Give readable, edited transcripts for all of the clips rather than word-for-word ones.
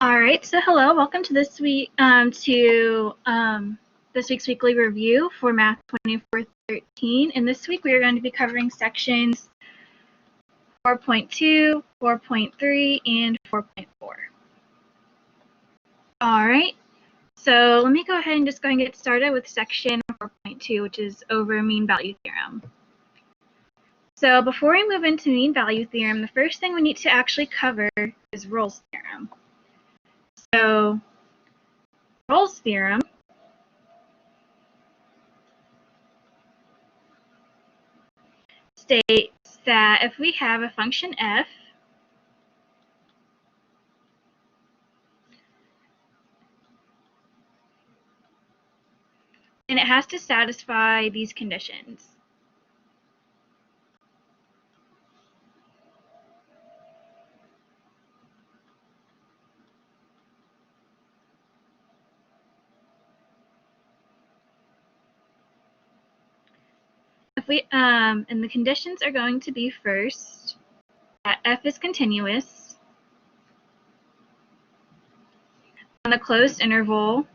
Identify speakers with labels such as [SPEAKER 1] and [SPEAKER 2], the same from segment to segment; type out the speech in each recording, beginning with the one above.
[SPEAKER 1] All right, so hello, welcome to this week this week's weekly review for Math 2413. And this week we are going to be covering sections 4.2, 4.3, and 4.4. All right, so let me go ahead and get started with section 4.2, which is over mean value theorem. So before we move into mean value theorem, the first thing we need to actually cover is Roles theorem. So Roles theorem states that if we have a function f and it has to satisfy these conditions. If we and the conditions are going to be first that f is continuous on the closed interval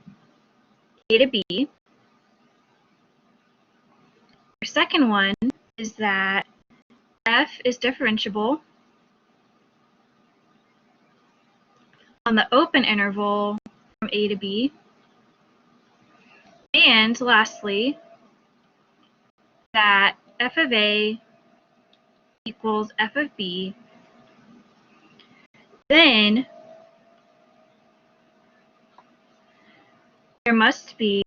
[SPEAKER 1] a to b. Our second one is that f is differentiable on the open interval from a to b. And lastly, that f of a equals f of b. Then there must be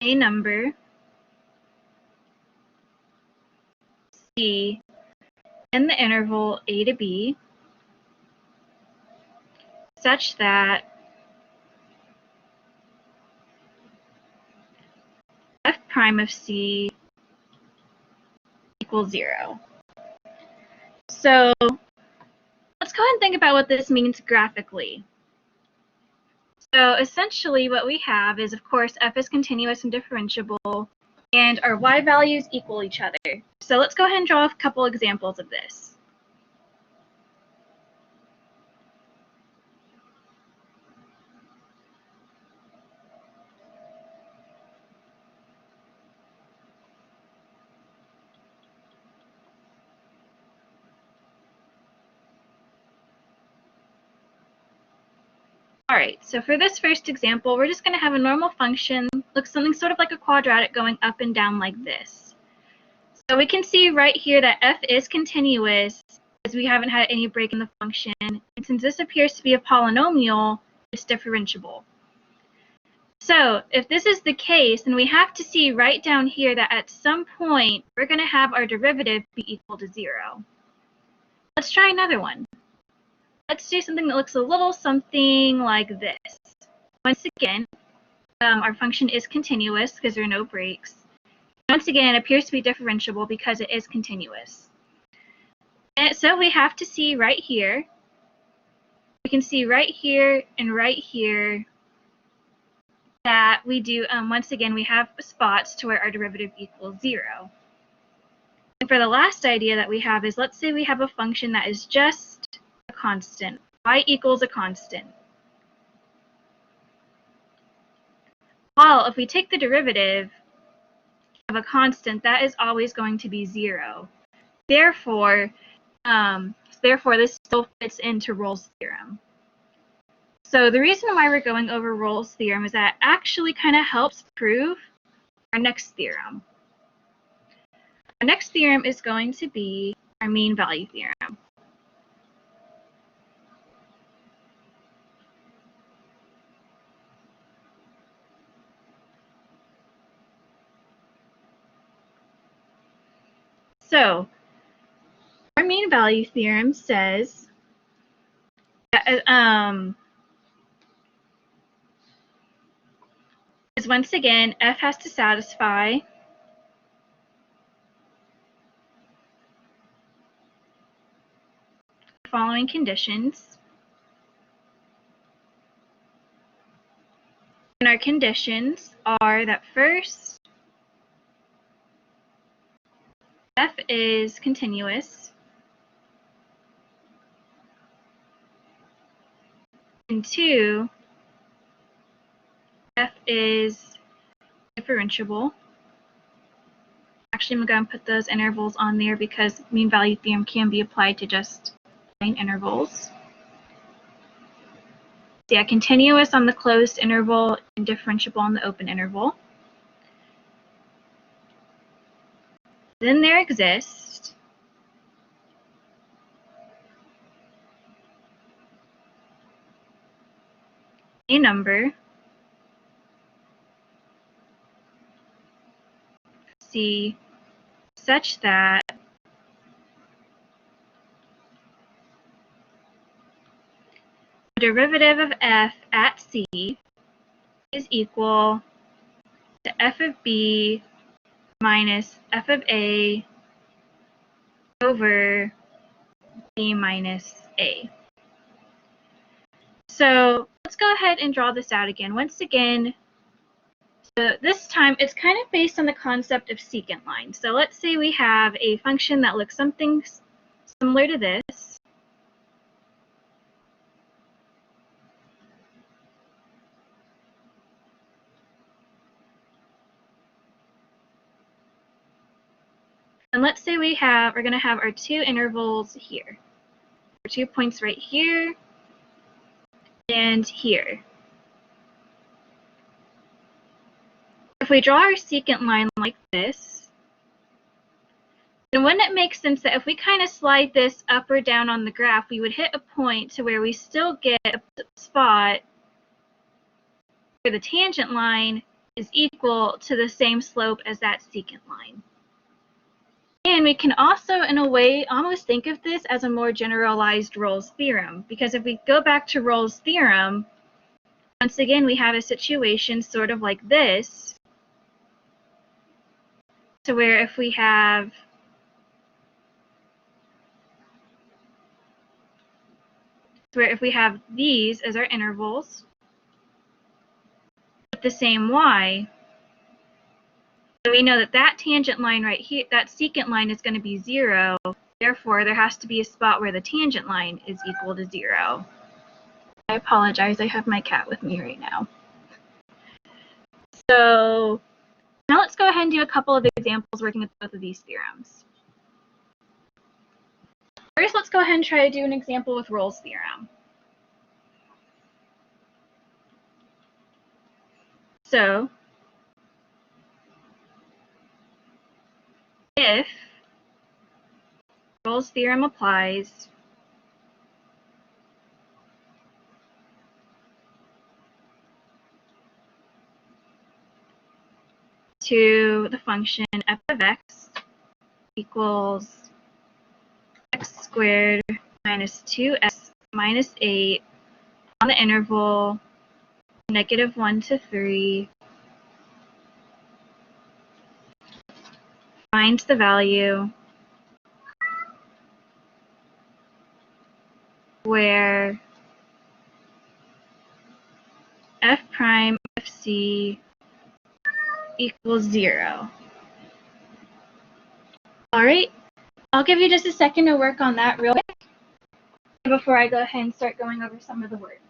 [SPEAKER 1] a number c in the interval a to b such that f prime of c equals 0. So let's go ahead and think about what this means graphically. So essentially what we have is, of course, f is continuous and differentiable, and our y values equal each other. So let's go ahead and draw a couple examples of this. All right, so for this first example, we're just going to have a normal function, looks something sort of like a quadratic going up and down like this. So we can see right here that f is continuous as we haven't had any break in the function. And since this appears to be a polynomial, it's differentiable. So if this is the case, then we have to see right down here that at some point, we're going to have our derivative be equal to 0. Let's try another one. Let's do something that looks a little something like this. Once again, our function is continuous because there are no breaks. Once again, it appears to be differentiable because it is continuous. And so we have to see right here. We can see right here and right here that we do, once again, we have spots to where our derivative equals 0. And for the last idea that we have is, let's say we have a function that is just a constant. Y equals a constant. Well, if we take the derivative of a constant, that is always going to be 0. Therefore, this still fits into Rolle's theorem. So the reason why we're going over Rolle's theorem is that it actually kind of helps prove our next theorem. Our next theorem is going to be our mean value theorem. So our mean value theorem says that, is once again, f has to satisfy the following conditions. And our conditions are that first, f is continuous, and 2, f is differentiable. Actually, I'm going to put those intervals on there because mean value theorem can be applied to just plain intervals. So yeah, continuous on the closed interval and differentiable on the open interval. Then there exists a number C such that the derivative of f at C is equal to f of B minus f of A over B minus A. So let's go ahead and draw this out again. Once again, so this time it's kind of based on the concept of secant line. So let's say we have a function that looks something similar to this. And let's say we're going to have our two intervals here. Our 2 points right here and here. If we draw our secant line like this, then wouldn't it make sense that if we kind of slide this up or down on the graph, we would hit a point to where we still get a spot where the tangent line is equal to the same slope as that secant line. And we can also, in a way, almost think of this as a more generalized Roles theorem, because if we go back to Roles theorem, once again, we have a situation sort of like this, to where if we have these as our intervals with the same y, so we know that that tangent line right here, that secant line is going to be 0. Therefore, there has to be a spot where the tangent line is equal to 0. I apologize, I have my cat with me right now. So now let's go ahead and do a couple of examples working with both of these theorems. First, let's go ahead and try to do an example with Roles theorem. So if Roles theorem applies to the function f of x equals x squared minus 2x minus 8 on the interval -1 to 3, finds the value where f prime of c equals 0. All right, I'll give you just a second to work on that real quick before I go ahead and start going over some of the work.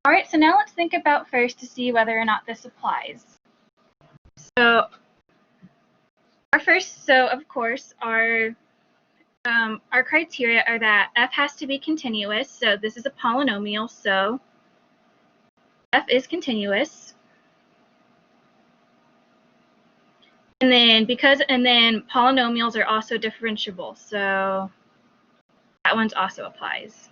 [SPEAKER 1] All right, so now let's think about first to see whether or not this applies. So of course, our criteria are that f has to be continuous. So this is a polynomial, so f is continuous. And then polynomials are also differentiable, so that one also applies.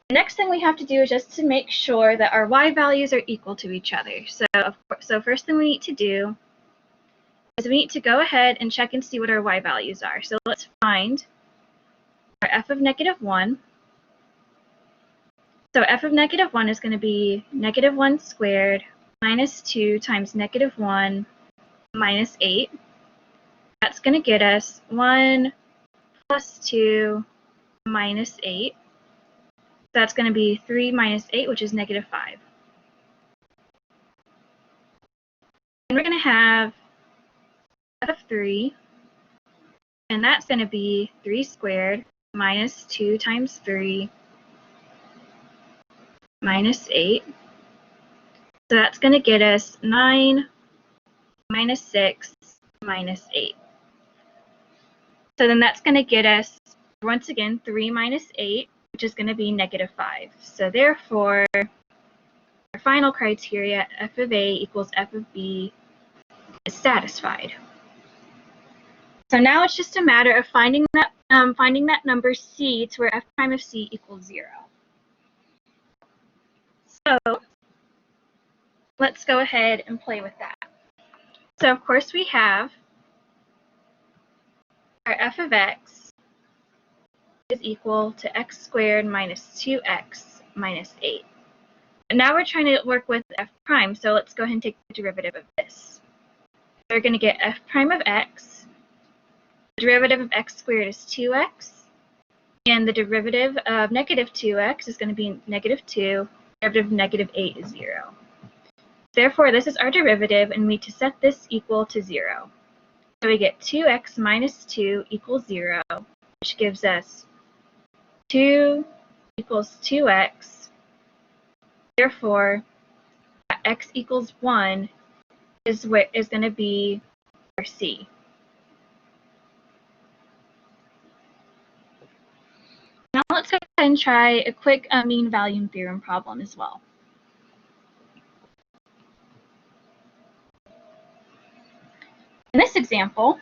[SPEAKER 1] The next thing we have to do is just to make sure that our y values are equal to each other. So first thing we need to do is we need to go ahead and check and see what our y values are. So let's find our f of -1 So f of -1 is going to be -1 squared minus 2 times -1 minus 8. That's going to get us 1 plus 2 minus 8. That's going to be 3 minus 8, which is -5. And we're going to have f of 3, and that's going to be 3 squared minus 2 times 3 minus 8. So that's going to get us 9 minus 6 minus 8. So then that's going to get us, once again, 3 minus 8, which is going to be -5. So therefore, our final criteria, f of a equals f of b, is satisfied. So now it's just a matter of finding that number c to where f prime of c equals 0. So let's go ahead and play with that. So of course we have our f of x is equal to x squared minus 2x minus 8. And now we're trying to work with f prime, so let's go ahead and take the derivative of this. So we're going to get f prime of x. The derivative of x squared is 2x, and the derivative of -2x is going to be -2. Derivative of -8 is 0. Therefore, this is our derivative, and we need to set this equal to 0. So we get 2x minus 2 equals 0, which gives us 2 equals 2x. Therefore, x equals 1 is going to be our c. Now let's go ahead and try a quick mean value theorem problem as well. In this example,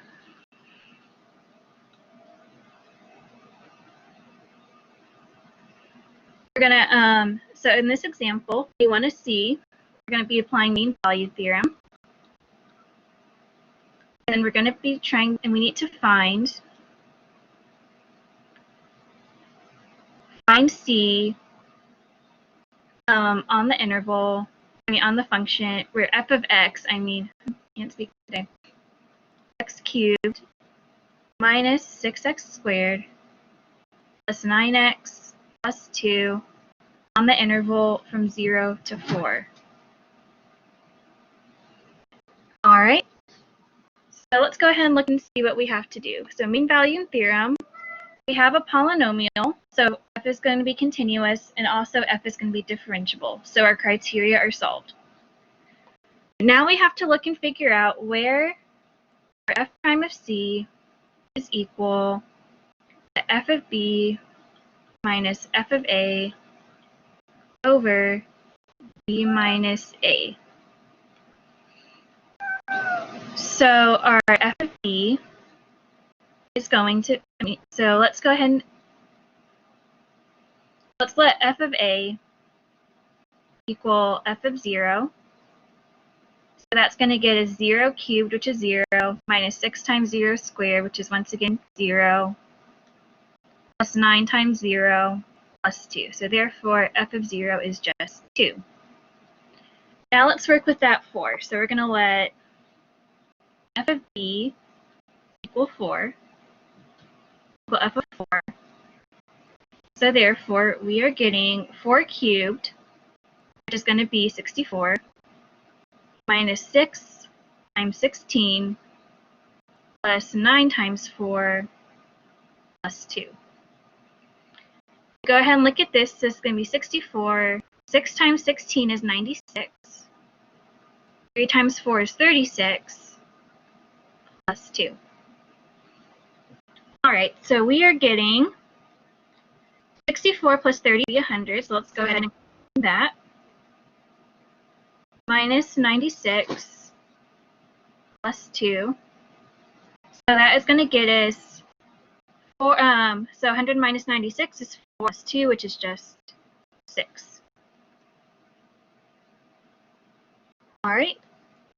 [SPEAKER 1] we're gonna so in this example, we want to see, we're going to be applying mean value theorem, and we're going to be trying, and we need to find c on the interval, on the function where f of x, can't speak today, x cubed minus 6x squared plus 9x plus 2 on the interval from 0 to 4. All right, so let's go ahead and look and see what we have to do. So mean value theorem, we have a polynomial, so f is going to be continuous, and also f is going to be differentiable. So our criteria are solved. Now we have to look and figure out where our f prime of c is equal to f of b minus f of a over b minus a. So our f of b is going to, so let's go ahead and let's let f of a equal f of 0. So that's going to get us 0 cubed, which is 0, minus 6 times 0 squared, which is once again 0, plus 9 times 0, plus 2. So therefore, f of 0 is just 2. Now let's work with that 4. So we're going to let f of b equal 4, equal f of 4. So therefore, we are getting 4 cubed, which is going to be 64, minus 6 times 16, plus 9 times 4, plus 2. Go ahead and look at this. This is going to be 64. 6 times 16 is 96. 3 times 4 is 36, plus 2. All right, so we are getting 64 plus 30 is 100, so let's go ahead and do that. Minus 96 plus 2. So that is going to get us 4. So 100 minus 96 is 4 plus 2, which is just 6. All right.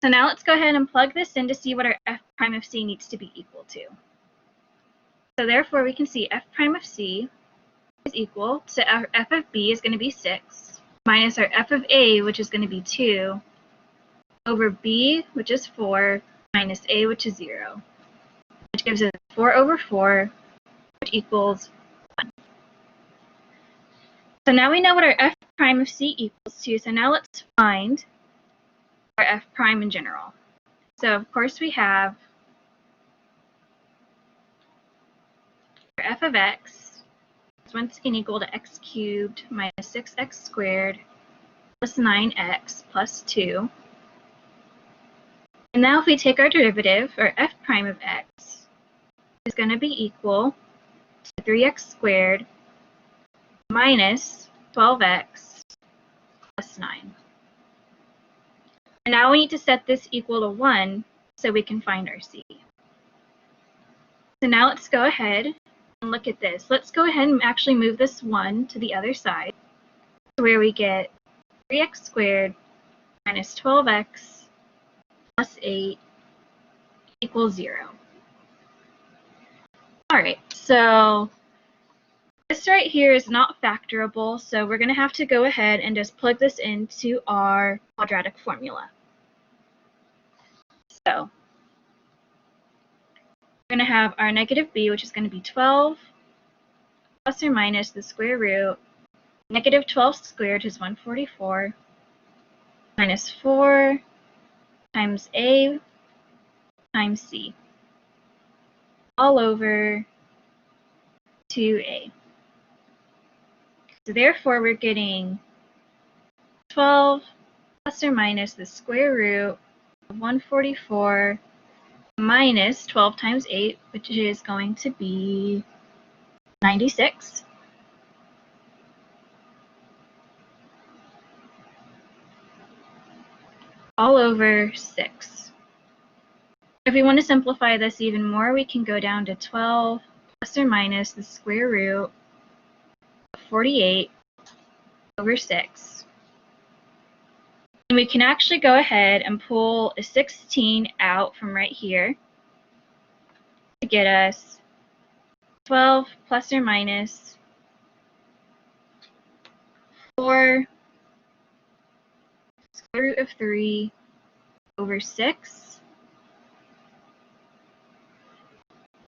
[SPEAKER 1] So now let's go ahead and plug this in to see what our f prime of c needs to be equal to. So therefore, we can see f prime of c is equal to our f of b is going to be 6, minus our f of a, which is going to be 2, over b, which is 4, minus a, which is 0, which gives us 4 over 4, which equals 1. So now we know what our f prime of c equals to, so now let's find our f prime in general. So of course we have our f of x is once again equal to x cubed minus 6x squared plus 9x plus 2. And now if we take our derivative, our f prime of x is going to be equal to 3x squared minus 12x plus 9. And now we need to set this equal to 1 so we can find our c. So now let's go ahead and look at this. Let's go ahead and actually move this 1 to the other side, where we get 3x squared minus 12x plus 8 equals 0. All right, so this right here is not factorable, so we're going to have to go ahead and just plug this into our quadratic formula. So we're going to have our negative b, which is going to be 12 plus or minus the square root. Negative 12 squared is 144 minus 4 times a times c all over 2a. So therefore we're getting 12 plus or minus the square root of 144 minus 12 times 8, which is going to be 96. All over 6. If we want to simplify this even more, we can go down to 12 plus or minus the square root of 48 over 6. And we can actually go ahead and pull a 16 out from right here to get us 12 plus or minus 4 square root of 3 over 6.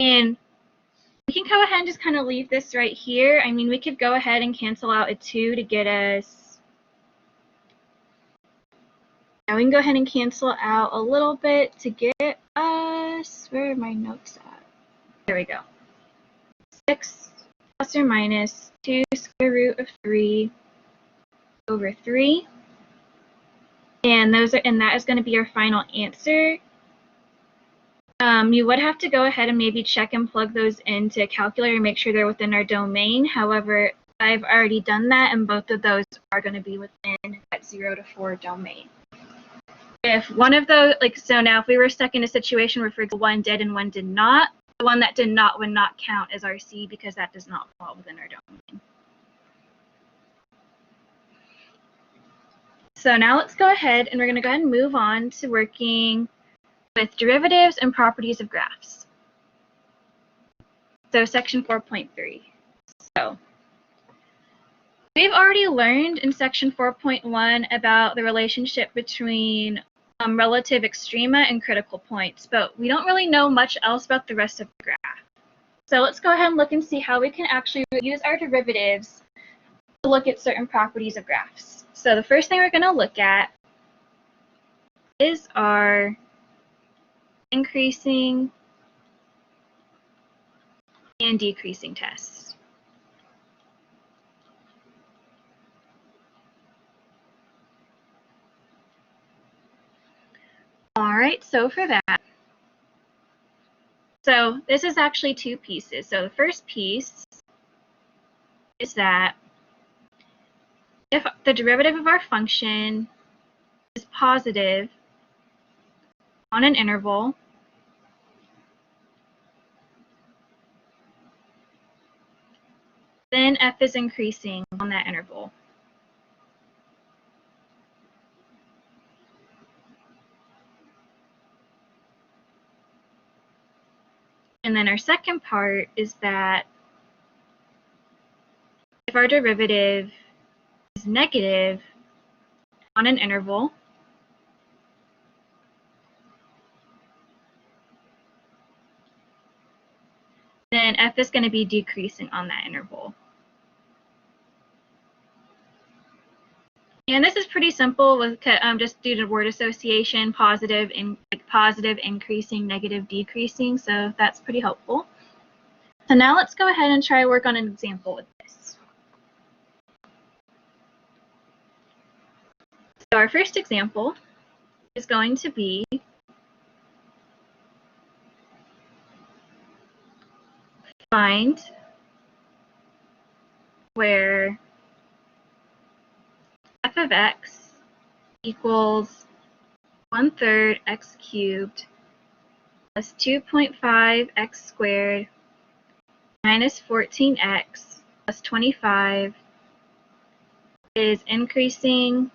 [SPEAKER 1] And we can go ahead and just kind of leave this right here. I mean, we could go ahead and cancel out a 2 to get us. Now we can go ahead and cancel out a little bit to get us. Where are my notes at? There we go. 6 plus or minus 2 square root of 3 over 3. And that is going to be our final answer. You would have to go ahead and maybe check and plug those into a calculator and make sure they're within our domain. However, I've already done that, and both of those are going to be within that 0 to 4 domain. If one of those, so now if we were stuck in a situation where, for example, one did and one did not, the one that did not would not count as our C because that does not fall within our domain. So now let's go ahead and we're going to go ahead and move on to working with derivatives and properties of graphs. So section 4.3. So we've already learned in section 4.1 about the relationship between relative extrema and critical points, but we don't really know much else about the rest of the graph. So let's go ahead and look and see how we can actually use our derivatives to look at certain properties of graphs. So the first thing we're going to look at is our increasing and decreasing tests. All right, so for that, so this is actually two pieces. So the first piece is that if the derivative of our function is positive on an interval, then f is increasing on that interval. And then our second part is that if our derivative is negative on an interval, then f is going to be decreasing on that interval. And this is pretty simple with just due to word association, positive increasing, negative decreasing, so that's pretty helpful. So now let's go ahead and try to work on an example with this. So our first example is going to be find where f of x equals 1/3 x cubed plus 2.5 x squared minus 14x plus 25 is increasing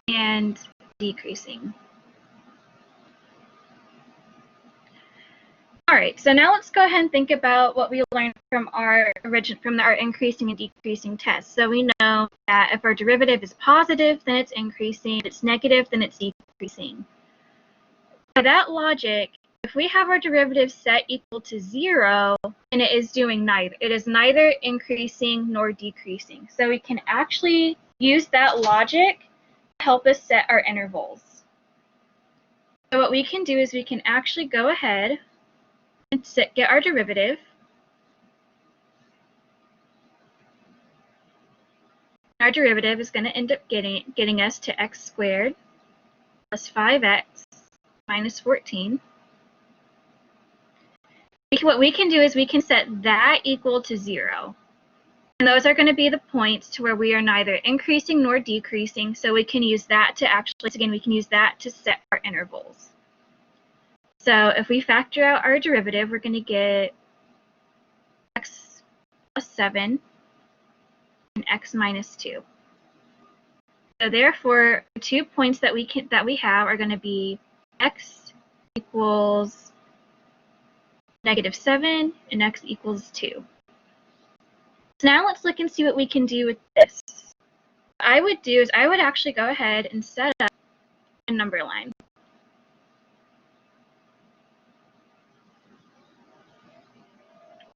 [SPEAKER 1] and decreasing. All right, so now let's go ahead and think about what we learned from our increasing and decreasing test. So we know that if our derivative is positive, then it's increasing. If it's negative, then it's decreasing. By that logic, if we have our derivative set equal to 0, then it is doing neither. It is neither increasing nor decreasing. So we can actually use that logic to help us set our intervals. So what we can do is we can actually go ahead and get our derivative. Our derivative is going to end up getting us to x squared plus 5x minus 14. What we can do is we can set that equal to 0. And those are going to be the points to where we are neither increasing nor decreasing. So we can use that to we can use that to set our intervals. So if we factor out our derivative, we're going to get x plus 7 and x minus 2. So therefore, the 2 points that we have are going to be x equals -7 and x equals 2. So now let's look and see what we can do with this. What I would do is I would actually go ahead and set up a number line.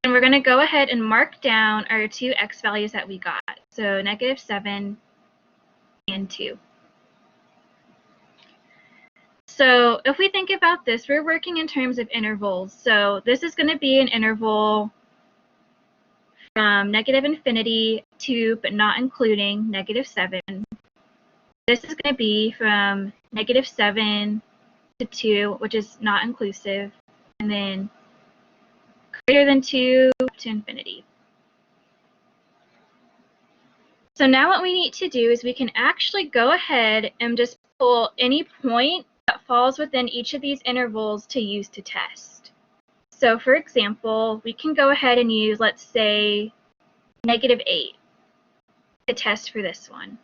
[SPEAKER 1] And we're going to go ahead and mark down our two x values that we got. So -7 and 2. So if we think about this, we're working in terms of intervals. So this is going to be an interval from -∞ to, but not including, -7. This is going to be from -7 to 2, which is not inclusive, and then greater than 2 to infinity. So now what we need to do is we can actually go ahead and just pull any point that falls within each of these intervals to use to test. So for example, we can go ahead and use, let's say, -8 to test for this one.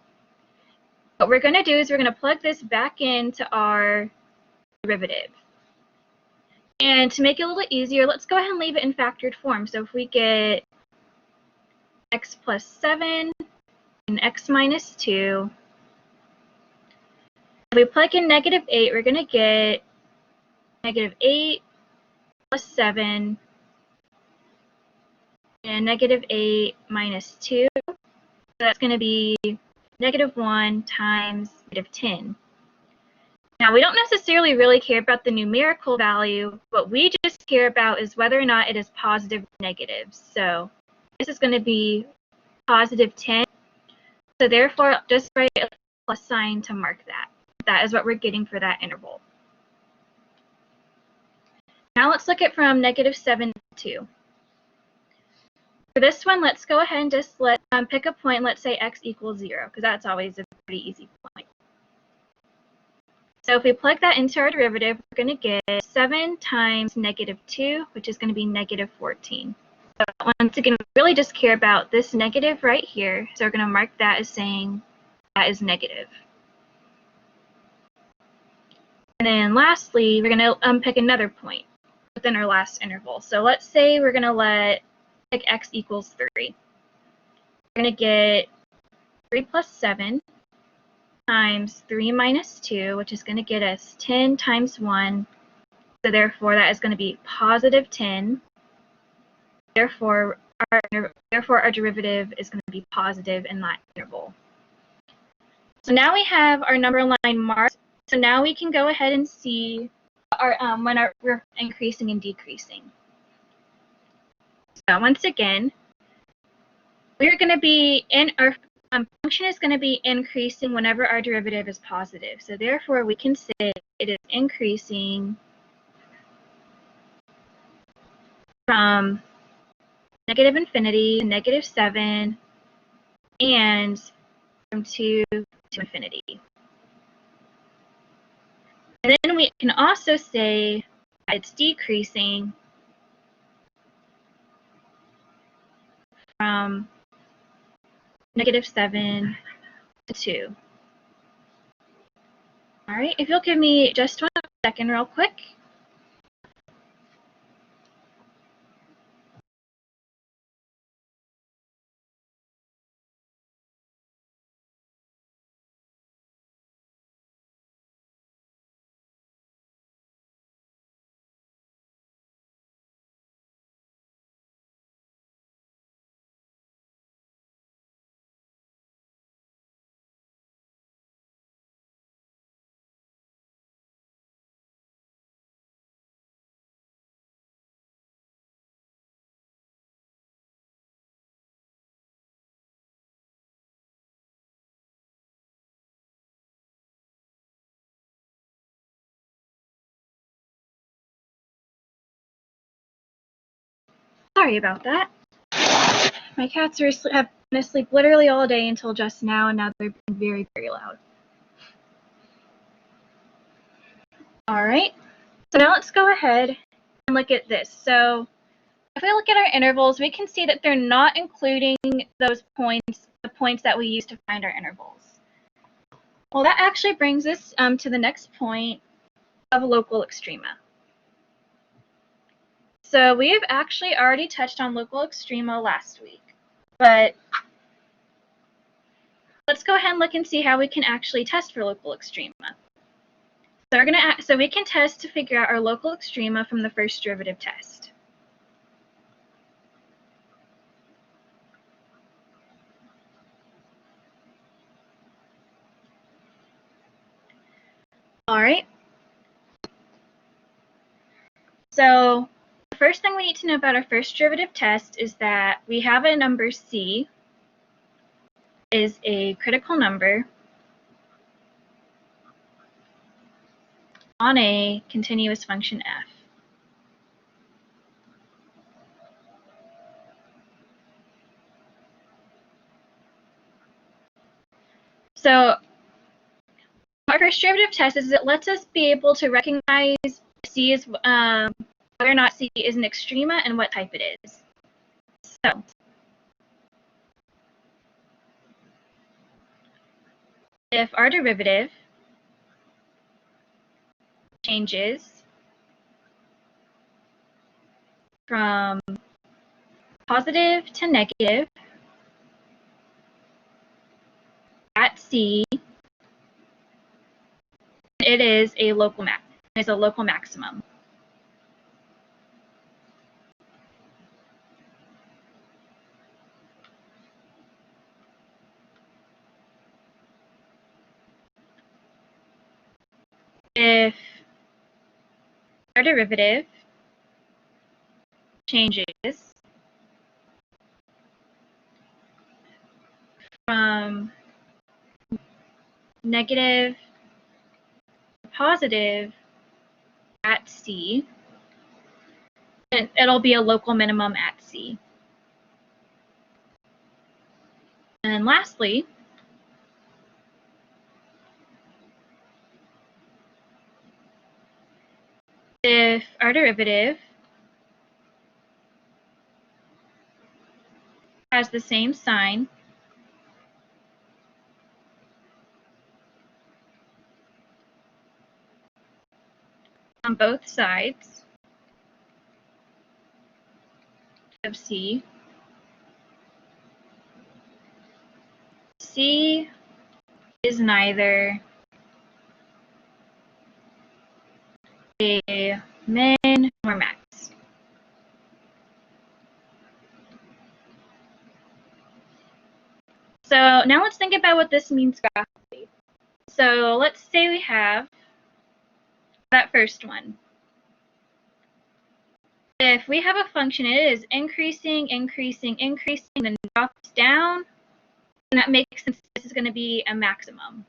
[SPEAKER 1] What we're going to do is we're going to plug this back into our derivative. And to make it a little easier, let's go ahead and leave it in factored form. So if we get x plus 7 and x minus 2, if we plug in -8, we're going to get -8 plus 7 and -8 minus 2. So that's going to be -1 times -10. Now, we don't necessarily really care about the numerical value. What we just care about is whether or not it is positive or negative. So this is going to be +10. So therefore, just write a plus sign to mark that. That is what we're getting for that interval. Now let's look at from -7 to 2. For this one, let's go ahead and just pick a point. Let's say x equals 0, because that's always a pretty easy point. So if we plug that into our derivative, we're going to get 7 times -2, which is going to be -14. So once again, we really just care about this negative right here. So we're going to mark that as saying that is negative. And then lastly, we're going to pick another point within our last interval. So let's say we're going to let like x equals 3. We're going to get 3 plus 7 times 3 minus 2, which is going to get us 10 times 1. So therefore, that is going to be positive 10. Therefore, our derivative is going to be positive in that interval. So now we have our number line marked. So now we can go ahead and see when we're increasing and decreasing. So once again, we're going to be our function is going to be increasing whenever our derivative is positive. So therefore, we can say it is increasing from negative infinity to negative 7 and from 2 to infinity. And then we can also say that it's decreasing from negative 7 to 2. All right, if you'll give me just 1 second real quick. Sorry about that. My cats have been asleep literally all day until just now, and now they're being very, very loud. All right, so now let's go ahead and look at this. So if we look at our intervals, we can see that they're not including those points, the points that we use to find our intervals. Well, that actually brings us to the next point of local extrema. So we have actually already touched on local extrema last week, but let's go ahead and look and see how we can actually test for local extrema. So we can test to figure out our local extrema from the first derivative test. All right. So the first thing we need to know about our first derivative test is that we have a number c is a critical number on a continuous function f. So our first derivative test is it lets us be able to recognize c is whether or not c is an extrema and what type it is. So if our derivative changes from positive to negative at c, it is a local maximum. If our derivative changes from negative to positive at c, it'll be a local minimum at c. And then lastly, if our derivative has the same sign on both sides of c, C is neither a min nor max. So now let's think about what this means graphically. So let's say we have that first one. If we have a function, it is increasing, increasing, increasing, then drops down, and that makes sense this is going to be a maximum.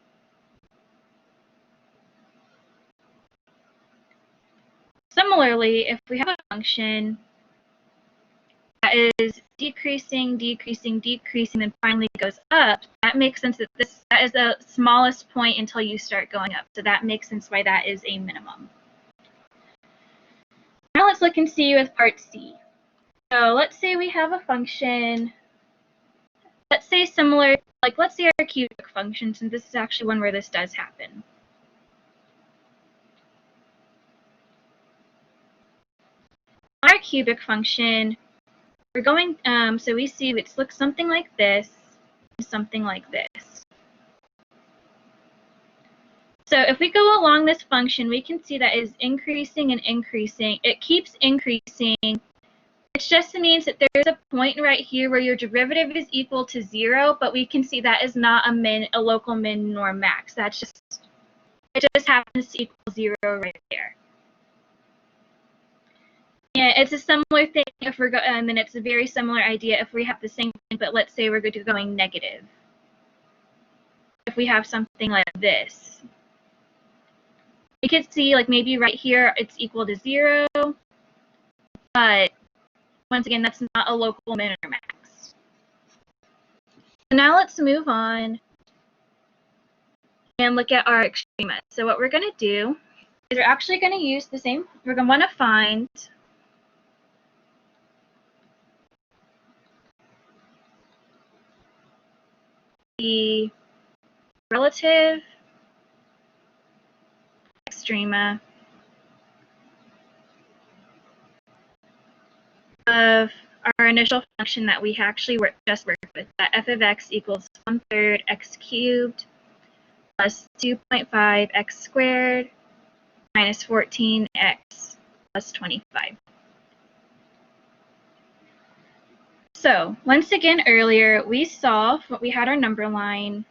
[SPEAKER 1] Similarly, if we have a function that is decreasing, decreasing, decreasing, and finally goes up, that makes sense that that is the smallest point until you start going up. So that makes sense why that is a minimum. Now let's look and see with part C. So let's say we have a function, let's say similar, like let's say our cubic function, since this is actually one where this does happen. Our cubic function, we're going, so we see it looks something like this, something like this. So if we go along this function, we can see that is increasing and increasing. It keeps increasing. It just means that there's a point right here where your derivative is equal to 0, but we can see that is not a local min nor max. It just happens to equal 0 right there. Yeah, it's a similar thing if we're and then it's a very similar idea if we have the same thing, but let's say we're going negative. If we have something like this, we could see like maybe right here it's equal to 0, but once again, that's not a local min or max. So now let's move on and look at our extrema. So what we're going to do is we're actually going to use the same, we're going to want to find the relative extrema of our initial function that we actually just worked with, that f of x equals 1/3 x cubed plus 2.5 x squared minus 14x plus 25. So once again earlier, we saw what we had our number line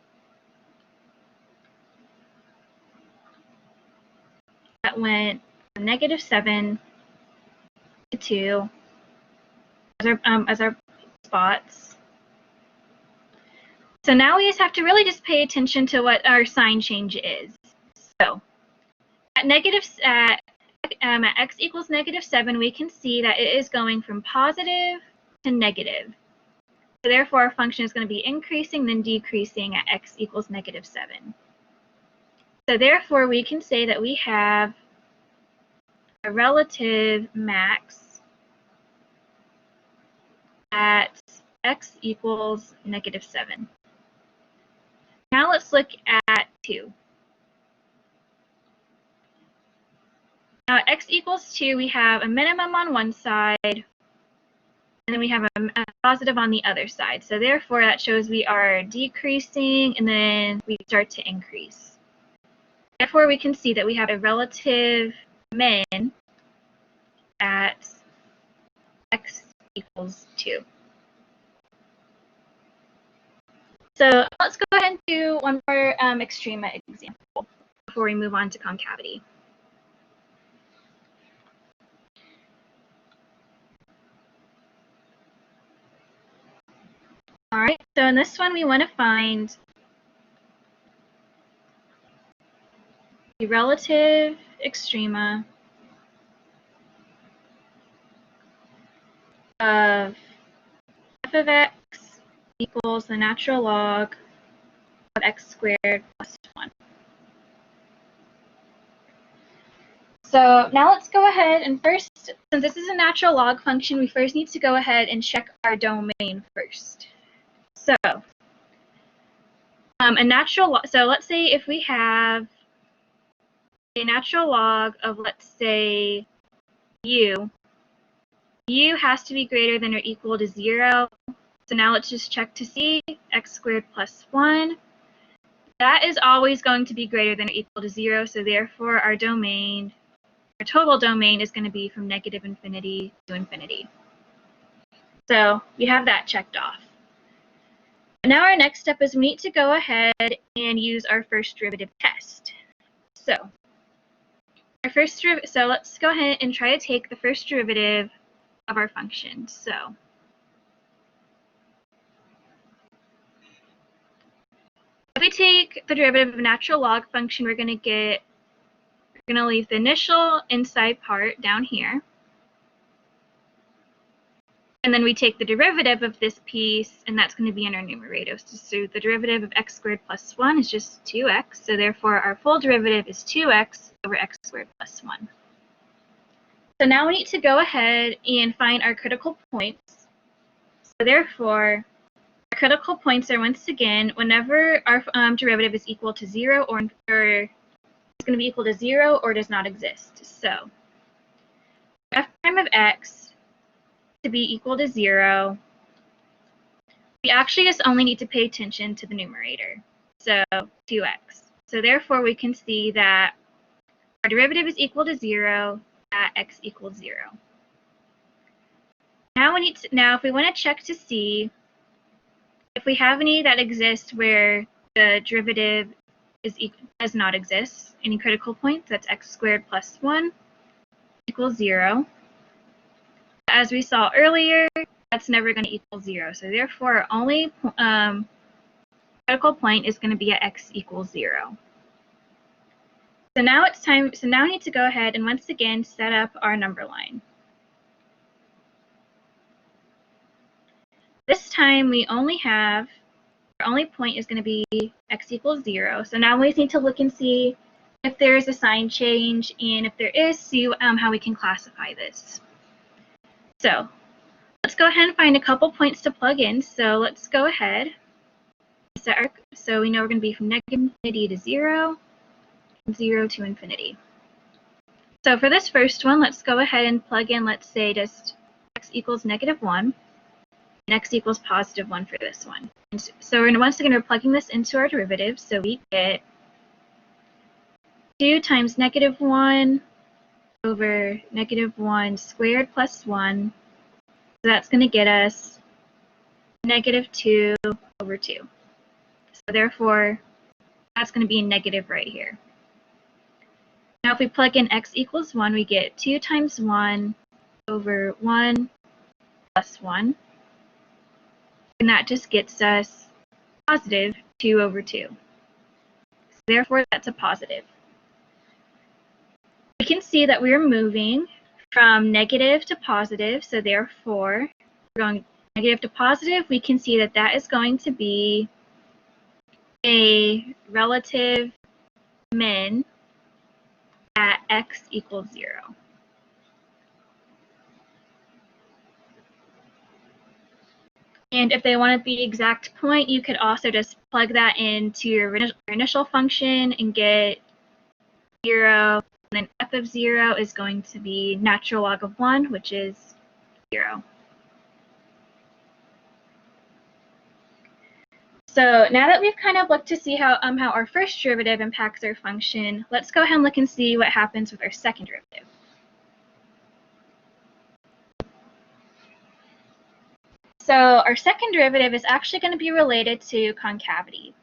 [SPEAKER 1] that went from -7 to 2 as our spots. So now we just have to really just pay attention to what our sign change is. So at x equals -7, we can see that it is going from positive to negative. So therefore, our function is going to be increasing, then decreasing at x equals -7. So therefore, we can say that we have a relative max at x equals -7. Now let's look at 2. Now at x equals 2, we have a minimum on one side, and then we have a positive on the other side. So therefore, that shows we are decreasing, and then we start to increase. Therefore, we can see that we have a relative min at x equals 2. So let's go ahead and do one more extrema example before we move on to concavity. All right, so in this one, we want to find the relative extrema of f of x equals the natural log of x squared plus 1. So now let's go ahead and first, since this is a natural log function, we first need to go ahead and check our domain first. So so let's say if we have a natural log of, let's say, u has to be greater than or equal to 0. So now let's just check to see x squared plus 1. That is always going to be greater than or equal to 0, so therefore our total domain is going to be from negative infinity to infinity. So we have that checked off. Now our next step is we need to go ahead and use our first derivative test. So let's go ahead and try to take the first derivative of our function. So if we take the derivative of a natural log function, we're going to leave the initial inside part down here. And then we take the derivative of this piece, and that's going to be in our numerator. So the derivative of x squared plus 1 is just 2x. So therefore, our full derivative is 2x over x squared plus 1. So now we need to go ahead and find our critical points. So therefore, our critical points are, once again, whenever our derivative is equal to 0 or it's going to be equal to 0 or does not exist. So f prime of x to be equal to 0, we actually just only need to pay attention to the numerator, so 2x. So therefore, we can see that our derivative is equal to 0 at x equals 0. Now if we want to check to see if we have any that exist where the derivative does not exist, any critical points, that's x squared plus 1 equals 0. As we saw earlier, that's never going to equal 0. So therefore, our only critical point is going to be at x equals 0. So now it's time. So now we need to go ahead and once again set up our number line. This time our only point is going to be x equals 0. So now we just need to look and see if there is a sign change, and if there is, see how we can classify this. So let's go ahead and find a couple points to plug in. So let's go ahead. So we know we're going to be from negative infinity to 0, and 0 to infinity. So for this first one, let's go ahead and plug in, let's say, just x equals negative 1, and x equals positive 1 for this one. And so once again, we're plugging this into our derivative. So we get 2 times negative 1 over negative 1 squared plus 1. So that's going to get us negative 2 over 2. So therefore, that's going to be a negative right here. Now if we plug in x equals 1, we get 2 times 1 over 1 plus 1. And that just gets us positive 2 over 2. So therefore, that's a positive. We can see that we're moving from negative to positive, so therefore, we're going negative to positive. We can see that that is going to be a relative min at x equals 0. And if they wanted the exact point, you could also just plug that into your initial function and get 0. And then f of 0 is going to be natural log of 1, which is 0. So now that we've kind of looked to see how our first derivative impacts our function, let's go ahead and look and see what happens with our second derivative. So our second derivative is actually going to be related to concavity.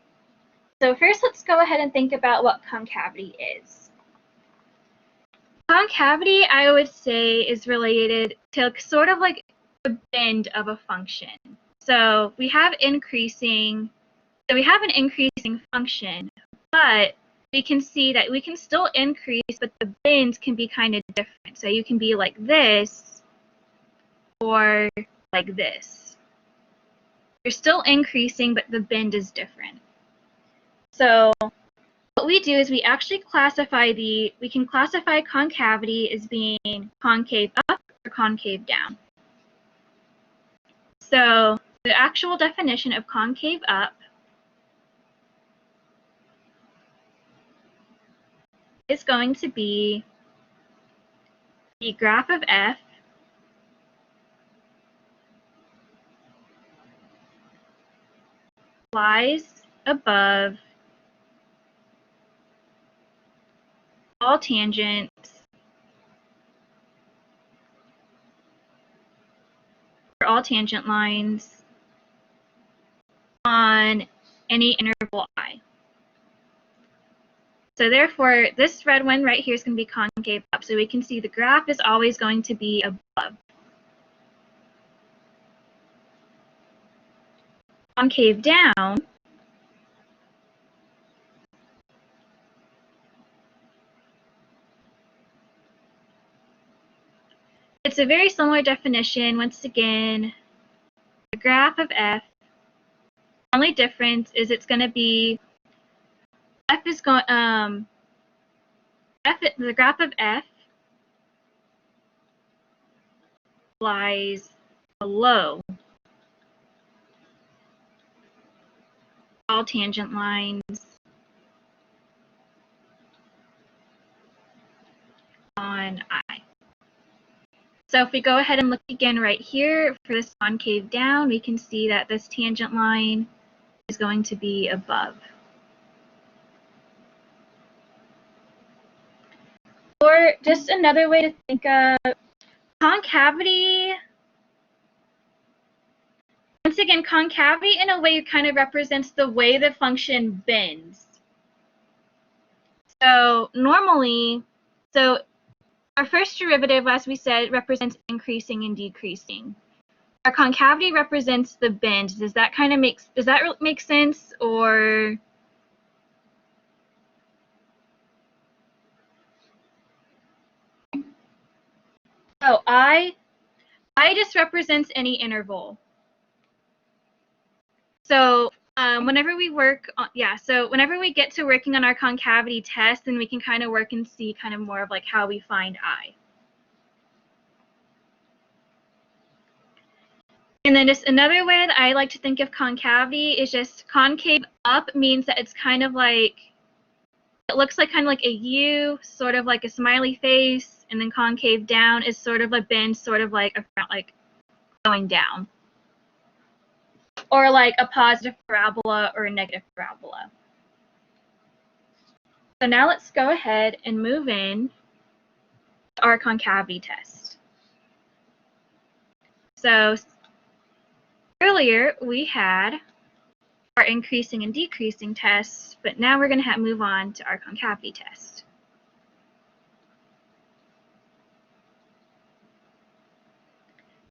[SPEAKER 1] So first, let's go ahead and think about what concavity is. Concavity, I would say, is related to sort of like the bend of a function. So we have an increasing function, but we can see that we can still increase, but the bends can be kind of different. So you can be like this or like this. You're still increasing, but the bend is different. So what we do is we actually we can classify concavity as being concave up or concave down. So the actual definition of concave up is going to be the graph of f lies above all tangents for all tangent lines on any interval I. So therefore, this red one right here is going to be concave up. So we can see the graph is always going to be above. Concave down, it's a very similar definition. Once again, the graph of f, the only difference is it's going to be f is going the graph of f lies below all tangent lines on I. So if we go ahead and look again right here for this concave down, we can see that this tangent line is going to be above. Or just another way to think of concavity. Once again, concavity in a way kind of represents the way the function bends. So normally, our first derivative, as we said, represents increasing and decreasing. Our concavity represents the bend. Does that make sense, or? Oh, I just represents any interval. So whenever we work on, so whenever we get to working on our concavity test, then we can kind of work and see kind of more of like how we find I. And then just another way that I like to think of concavity is just concave up means that it's kind of like, it looks like kind of like a U, sort of like a smiley face, and then concave down is sort of a bend, sort of like going down. Or like a positive parabola or a negative parabola. So now let's go ahead and move in to our concavity test. So earlier we had our increasing and decreasing tests, but now we're going to move on to our concavity test.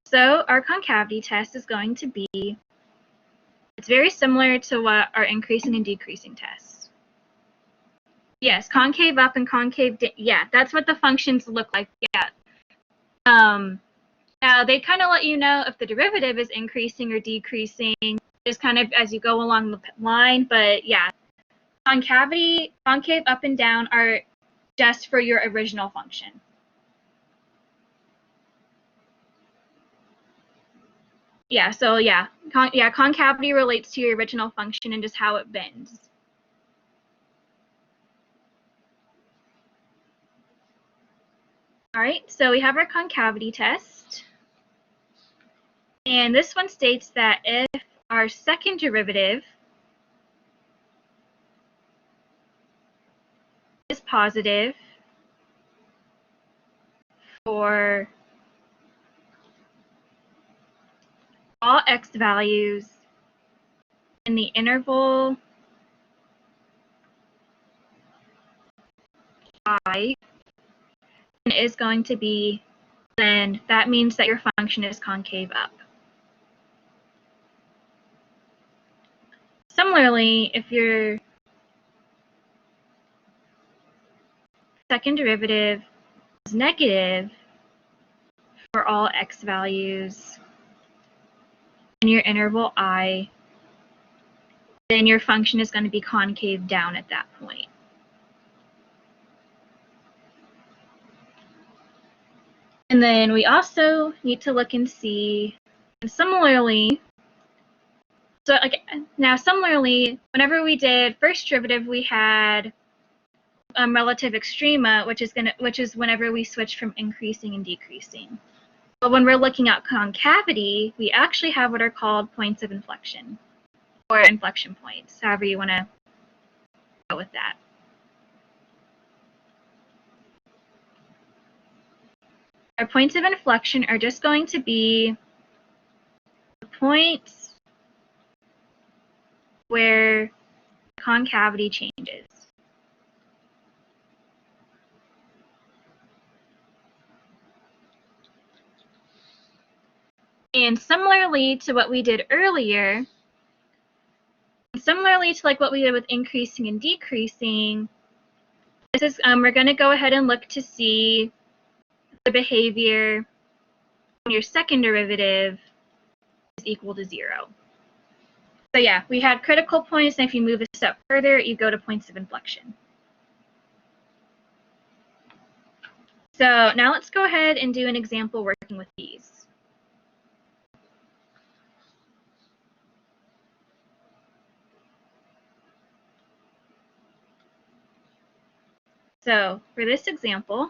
[SPEAKER 1] So our concavity test is going to be, it's very similar to what our increasing and decreasing test. Yes, concave up and concave down. Yeah, that's what the functions look like. Yeah. Now they kind of let you know if the derivative is increasing or decreasing, just kind of as you go along the line. But yeah, concave up and down are just for your original function. Yeah, so yeah, concavity relates to your original function and just how it bends. All right, so we have our concavity test. And this one states that if our second derivative is positive for all x values in the interval I, is going to be, then that means that your function is concave up. Similarly, if your second derivative is negative for all x values in your interval I, then your function is going to be concave down at that point. And then we also need to look and see, and similarly, similarly, whenever we did first derivative, we had relative extrema, which is whenever we switch from increasing and decreasing. But when we're looking at concavity, we actually have what are called points of inflection. or inflection points, however you want to go with that. Our points of inflection are just going to be the points where concavity changes. And similarly to what we did earlier, similarly to like what we did with increasing and decreasing, this is we're going to go ahead and look to see the behavior when your second derivative is equal to 0. So yeah, we had critical points, and if you move a step further, you go to points of inflection. So now let's go ahead and do an example working with these. So for this example,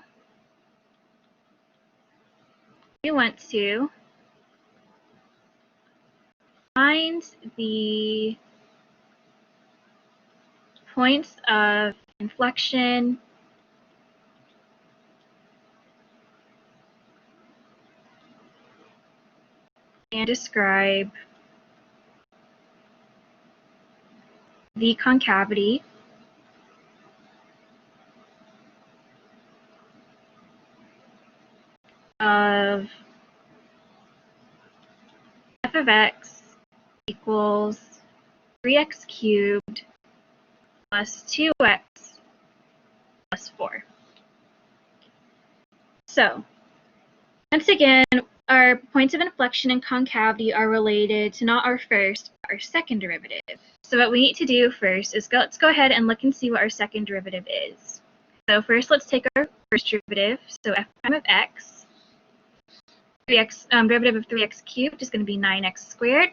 [SPEAKER 1] we want to find the points of inflection and describe the concavity of f of x equals 3x cubed plus 2x plus 4. So once again, our points of inflection and concavity are related to not our first, but our second derivative. So what we need to do first is let's go ahead and look and see what our second derivative is. So first, let's take our first derivative. So f prime of x, derivative of 3x cubed is going to be 9x squared,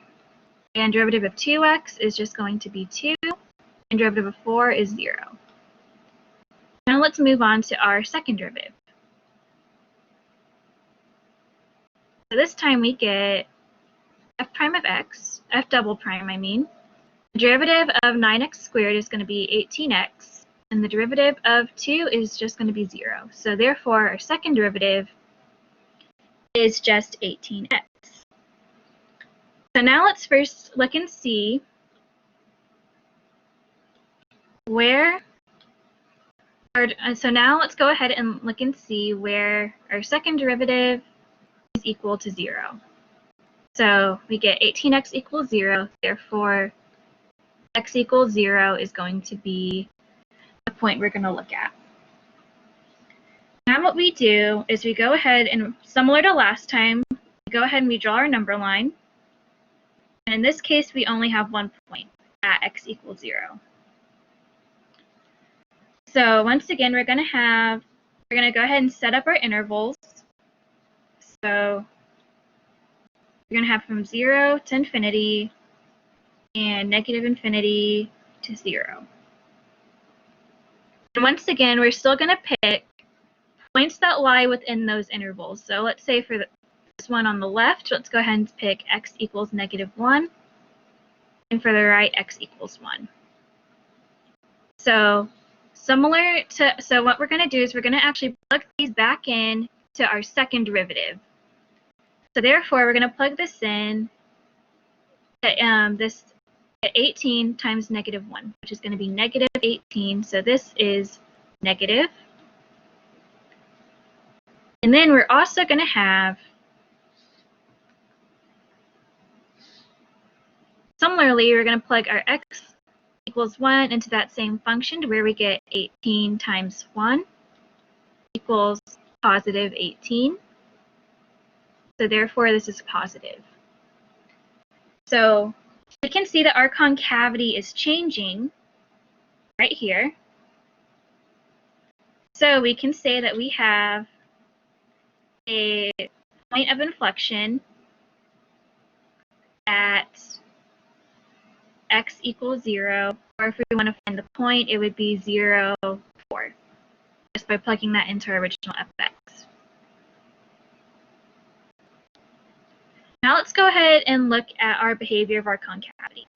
[SPEAKER 1] and derivative of 2x is just going to be 2, and derivative of 4 is 0. Now let's move on to our second derivative. So this time we get f prime of x, f double prime I mean. The derivative of 9x squared is going to be 18x, and the derivative of 2 is just going to be 0. So therefore, our second derivative is just 18x. So now let's first look and see where so now let's go ahead and look and see where our second derivative is equal to 0. So we get 18x equals 0, therefore x equals 0 is going to be the point we're going to look at. Now what we do is we go ahead and, similar to last time, we go ahead and we draw our number line. And in this case, we only have one point at x equals 0. So once again, we're going to go ahead and set up our intervals. So we're going to have from 0 to infinity and negative infinity to 0. And once again, we're still going to pick points that lie within those intervals. So let's say for this one on the left, let's go ahead and pick x equals -1, and for the right, x equals 1. So so what we're going to do is we're going to actually plug these back in to our second derivative. So therefore, we're going to plug this in at 18 times -1, which is going to be -18. So this is negative. And then we're also going to have, similarly, we're going to plug our x equals 1 into that same function to where we get 18 times 1 equals positive 18. So therefore, this is positive. So we can see that our concavity is changing right here. So we can say that we have a point of inflection at x equals 0, or if we want to find the point, it would be 0, 4, just by plugging that into our original f of x. Now let's go ahead and look at our behavior of our concavity.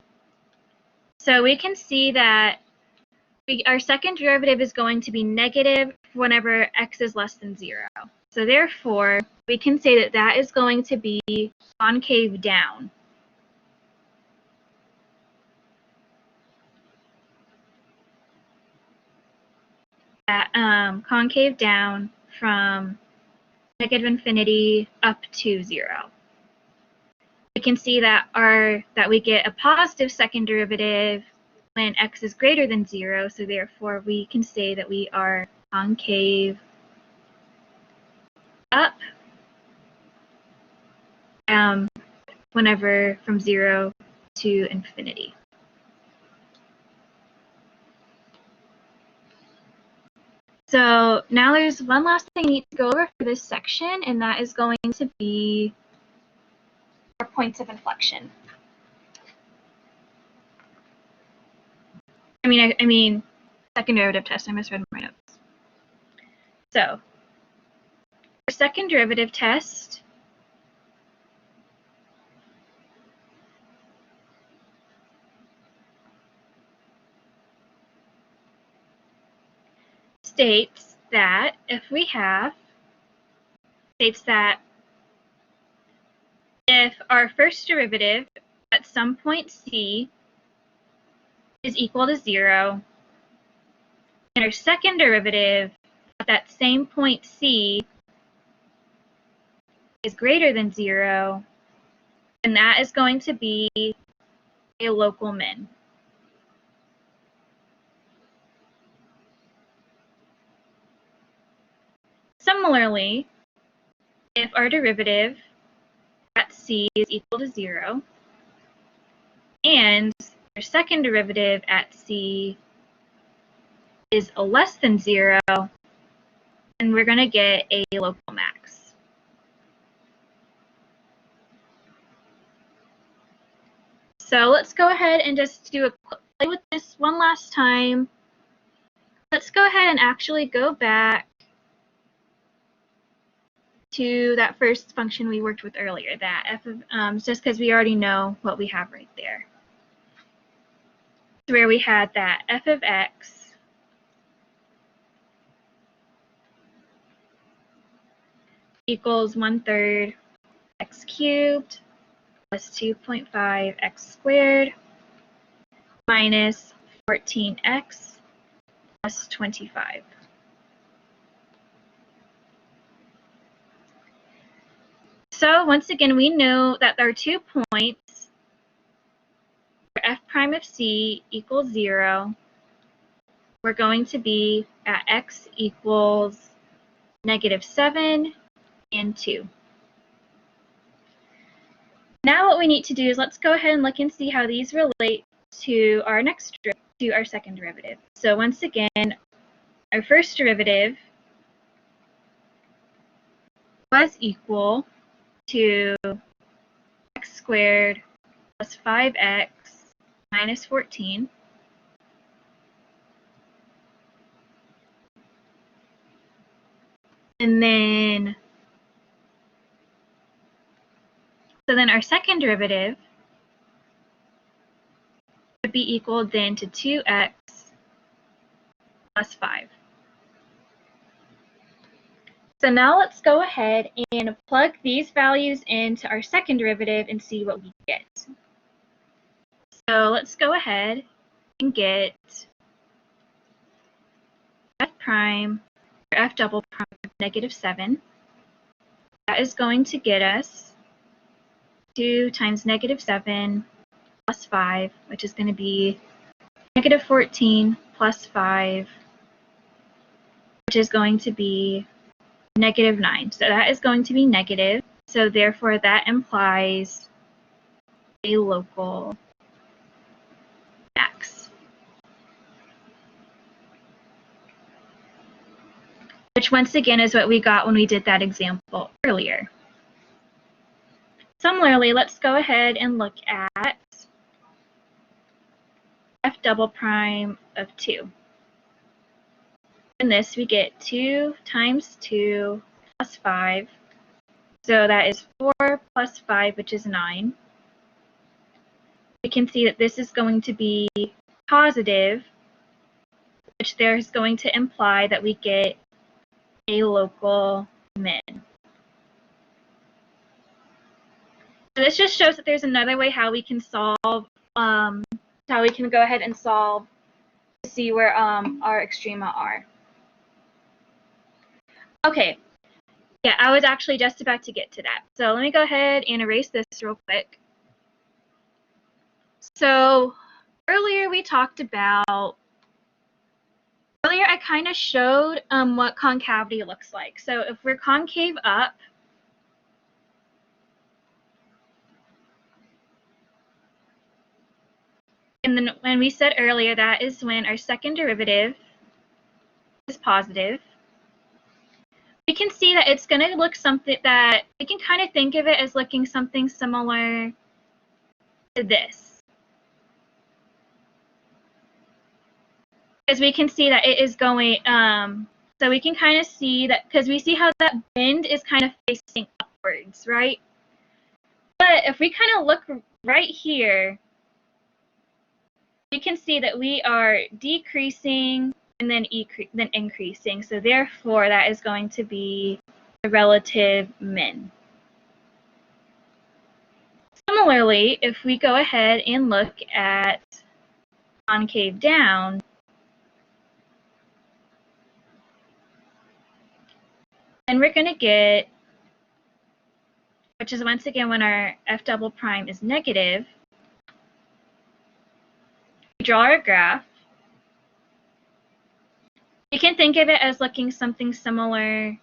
[SPEAKER 1] So we can see that our second derivative is going to be negative whenever x is less than 0. So therefore, we can say that that is going to be concave down. Concave down from negative infinity up to 0. We can see that we get a positive second derivative when x is greater than 0, so therefore we can say that we are concave up whenever from 0 to infinity. So now there's one last thing I need to go over for this section, and that is going to be our points of inflection. I mean, second derivative test. I misread my notes. So, our second derivative test states that if our first derivative at some point c is equal to 0, and our second derivative at that same point c is greater than 0, then that is going to be a local min. Similarly, if our derivative at c is equal to 0, and our second derivative at c is less than 0, then we're going to get a local max. So let's go ahead and just play with this one last time. Let's go ahead and actually go back to that first function we worked with earlier, that f of, just because we already know what we have right there. Where we had that f of x equals 1/3 x cubed plus 2.5 x squared minus 14x plus 25. So once again, we know that there are 2 points where f prime of c equals 0. We're going to be at x equals -7 and 2. Now what we need to do is let's go ahead and look and see how these relate to our second derivative. So once again, our first derivative was equal to x squared plus 5x minus 14. And then, so then our second derivative would be equal then to 2x plus 5. So now let's go ahead and plug these values into our second derivative and see what we get. So let's go ahead and get f prime, or f double prime of -7. That is going to get us 2 times -7 plus 5, which is going to be -14 plus 5, which is going to be -9. So that is going to be negative. So therefore that implies a local max, which once again is what we got when we did that example earlier. Similarly, let's go ahead and look at f double prime of 2. In this, we get 2 times 2 plus 5. So that is 4 plus 5, which is 9. we can see that this is going to be positive, which there's going to imply that we get a local min. So this just shows that there's another way how we can solve, how we can go ahead and solve to see where our extrema are. Okay, yeah, I was actually just about to get to that. So let me go ahead and erase this real quick. So earlier we talked about, earlier I kind of showed what concavity looks like. So if we're concave up, and then when we said earlier, that is when our second derivative is positive. We can see that it's going to look something that we can kind of think of it as looking something similar to this. As we can see that it is going, so we can kind of see that, because we see how that bend is kind of facing upwards, right? But if we kind of look right here, we can see that we are decreasing and then increasing. So therefore, that is going to be a relative min. Similarly, if we go ahead and look at concave down, then we're going to get, which is once again when our f double prime is negative, we draw our graph. You can think of it as looking something similar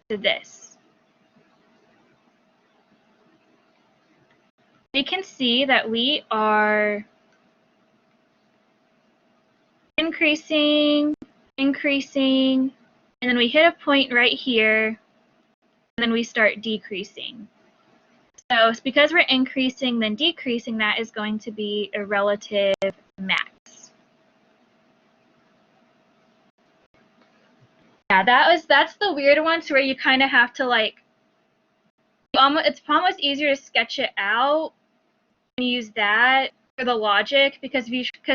[SPEAKER 1] to this. We can see that we are increasing, and then we hit a point right here, and then we start decreasing. So it's because we're increasing, then decreasing, that is going to be a relative max. Yeah, that's the weird one, to where you kind of have to like, it's almost easier to sketch it out and use that for the logic, because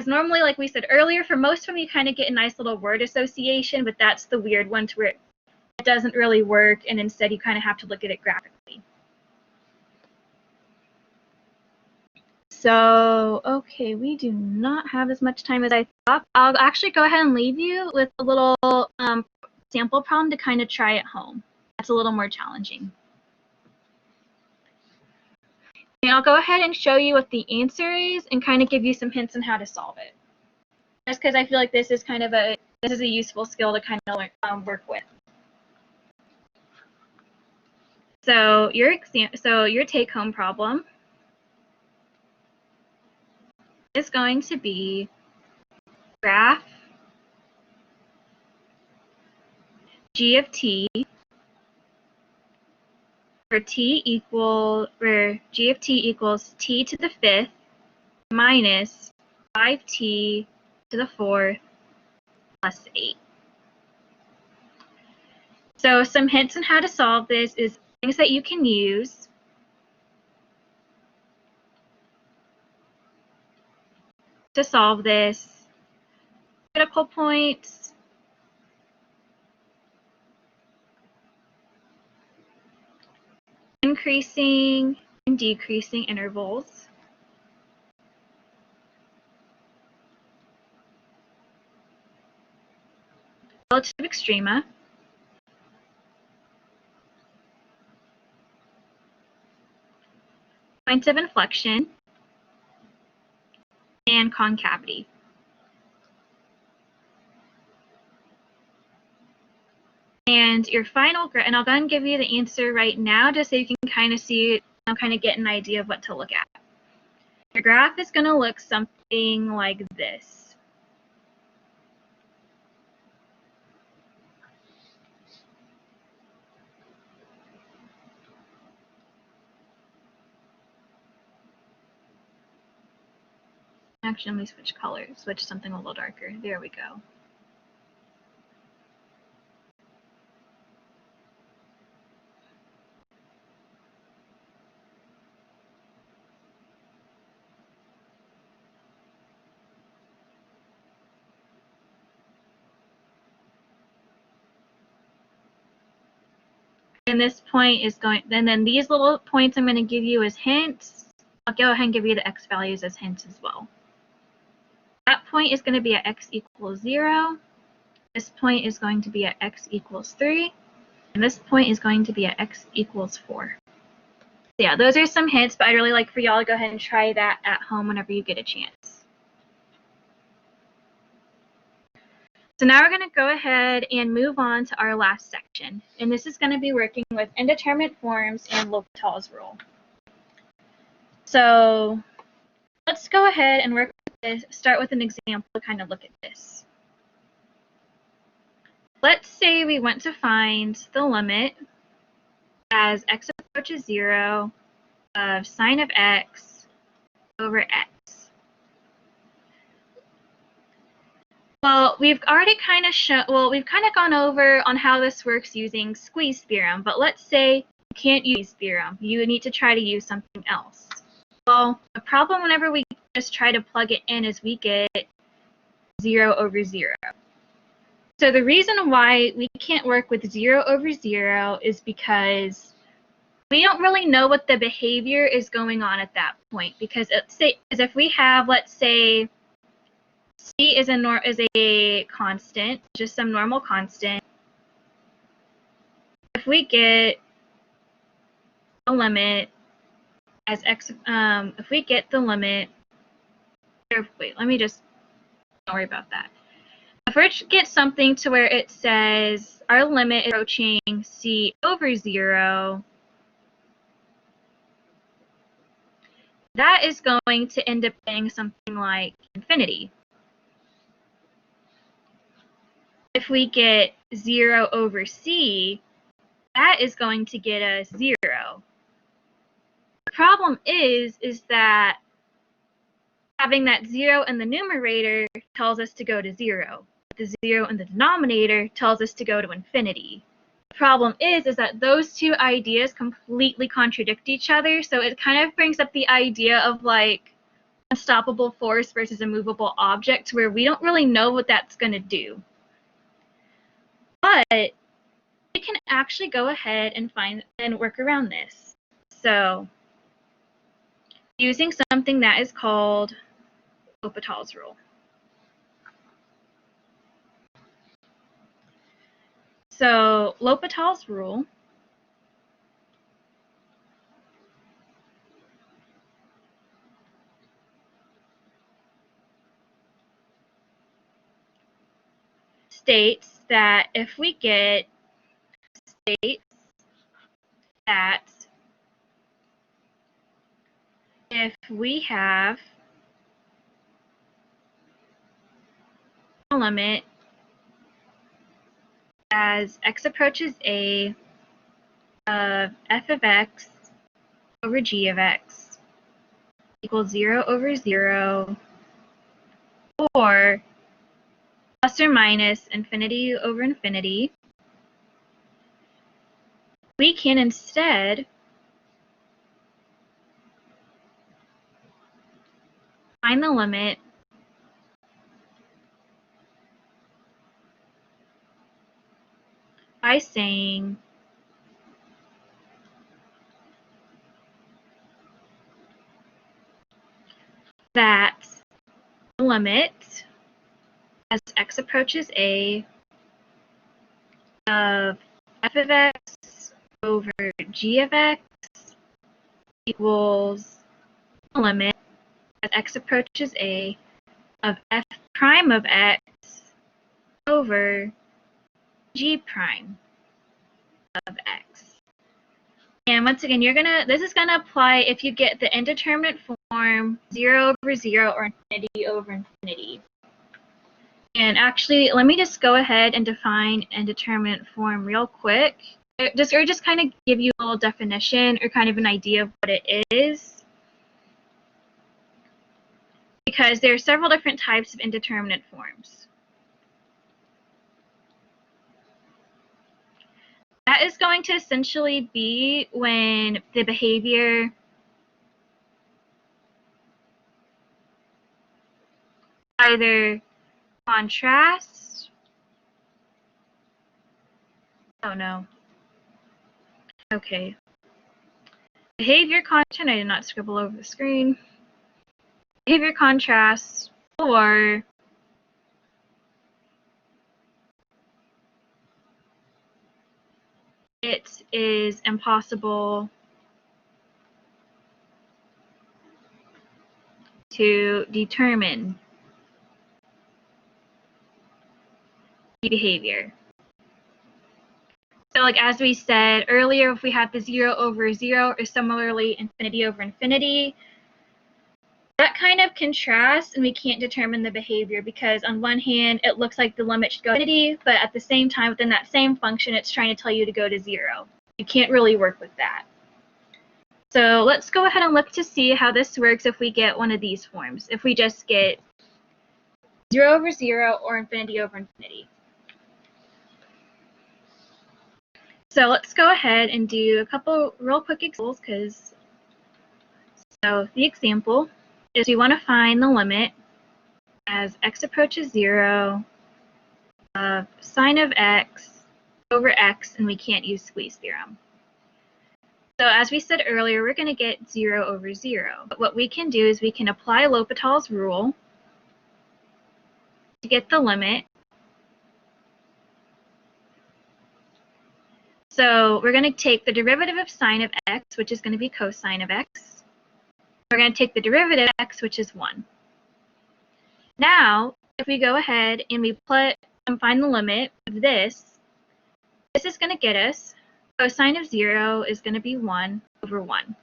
[SPEAKER 1] normally, like we said earlier, for most of them you kind of get a nice little word association, but that's the weird one to where it doesn't really work, and instead you kind of have to look at it graphically. So, okay, we do not have as much time as I thought. I'll actually go ahead and leave you with a little sample problem to kind of try at home. That's a little more challenging. And I'll go ahead and show you what the answer is and kind of give you some hints on how to solve it. Just because I feel like this is kind of a useful skill to kind of learn, work with. So your take-home problem is going to be graph g of t where g of t equals t to the 5th minus 5t to the 4th plus 8. So some hints on how to solve this is things that you can use. To solve this, critical points, increasing and decreasing intervals, relative extrema, points of inflection, and concavity. And your final graph, and I'll go ahead and give you the answer right now just so you can kind of see, kind of get an idea of what to look at. Your graph is going to look something like this. Actually, let me switch colors, switch something a little darker. There we go. And this point is going, and then these little points I'm going to give you as hints. I'll go ahead and give you the x values as hints as well. That point is going to be at x equals 0. This point is going to be at x equals 3. And this point is going to be at x equals 4. So yeah, those are some hints, but I'd really like for y'all to go ahead and try that at home whenever you get a chance. So now we're going to go ahead and move on to our last section. And this is going to be working with indeterminate forms and L'Hopital's rule. So let's go ahead and work with this, start with an example to kind of look at this. Let's say we want to find the limit as x approaches 0 of sine of x over x. Well, we've already kind of we've kind of gone over on how this works using squeeze theorem, but let's say you can't use theorem. You need to try to use something else. Well, the problem whenever we just try to plug it in is we get 0 over 0. So the reason why we can't work with 0 over 0 is because we don't really know what the behavior is going on at that point. Because if we have, let's say, C is a constant, just some normal constant. If we get the limit as x, if we get the limit, wait, let me just, don't worry about that. If we get something to where it says our limit is approaching C over 0, that is going to end up being something like infinity. If we get 0 over C, that is going to get us 0. The problem is that having that 0 in the numerator tells us to go to 0. The 0 in the denominator tells us to go to infinity. The problem is that those two ideas completely contradict each other, so it kind of brings up the idea of like unstoppable force versus a movable object, where we don't really know what that's going to do. But we can actually go ahead and find and work around this. So using something that is called L'Hopital's rule. So L'Hopital's rule states that if we get if we have a limit as x approaches a of f of x over g of x equals 0 over 0, or plus or minus infinity over infinity, we can instead find the limit by saying that the limit as x approaches a of f of x over g of x equals the limit as x approaches a of f prime of x over g prime of x. And once again, this is gonna apply if you get the indeterminate form 0 over 0 or infinity over infinity. And actually, let me just go ahead and define indeterminate form real quick. Just kind of give you a little definition or kind of an idea of what it is. Because there are several different types of indeterminate forms. That is going to essentially be when the behavior either contrasts, oh no, Okay. Behavior content, I did not scribble over the screen. Behavior contrast, or it is impossible to determine the behavior. So like as we said earlier, if we have the 0 over 0 or similarly infinity over infinity, that kind of contrasts and we can't determine the behavior because on one hand it looks like the limit should go to infinity, but at the same time within that same function it's trying to tell you to go to 0. You can't really work with that. So let's go ahead and look to see how this works if we get one of these forms, if we just get 0 over 0 or infinity over infinity. So let's go ahead and do a couple real quick examples so the example is we want to find the limit as x approaches 0 of sine of x over x, and we can't use squeeze theorem. So as we said earlier, we're going to get 0 over 0. But what we can do is we can apply L'Hopital's rule to get the limit. So we're going to take the derivative of sine of x, which is going to be cosine of x. We're going to take the derivative of x, which is 1. Now, if we go ahead and we find the limit of this is going to get us cosine of 0 is going to be 1 over 1.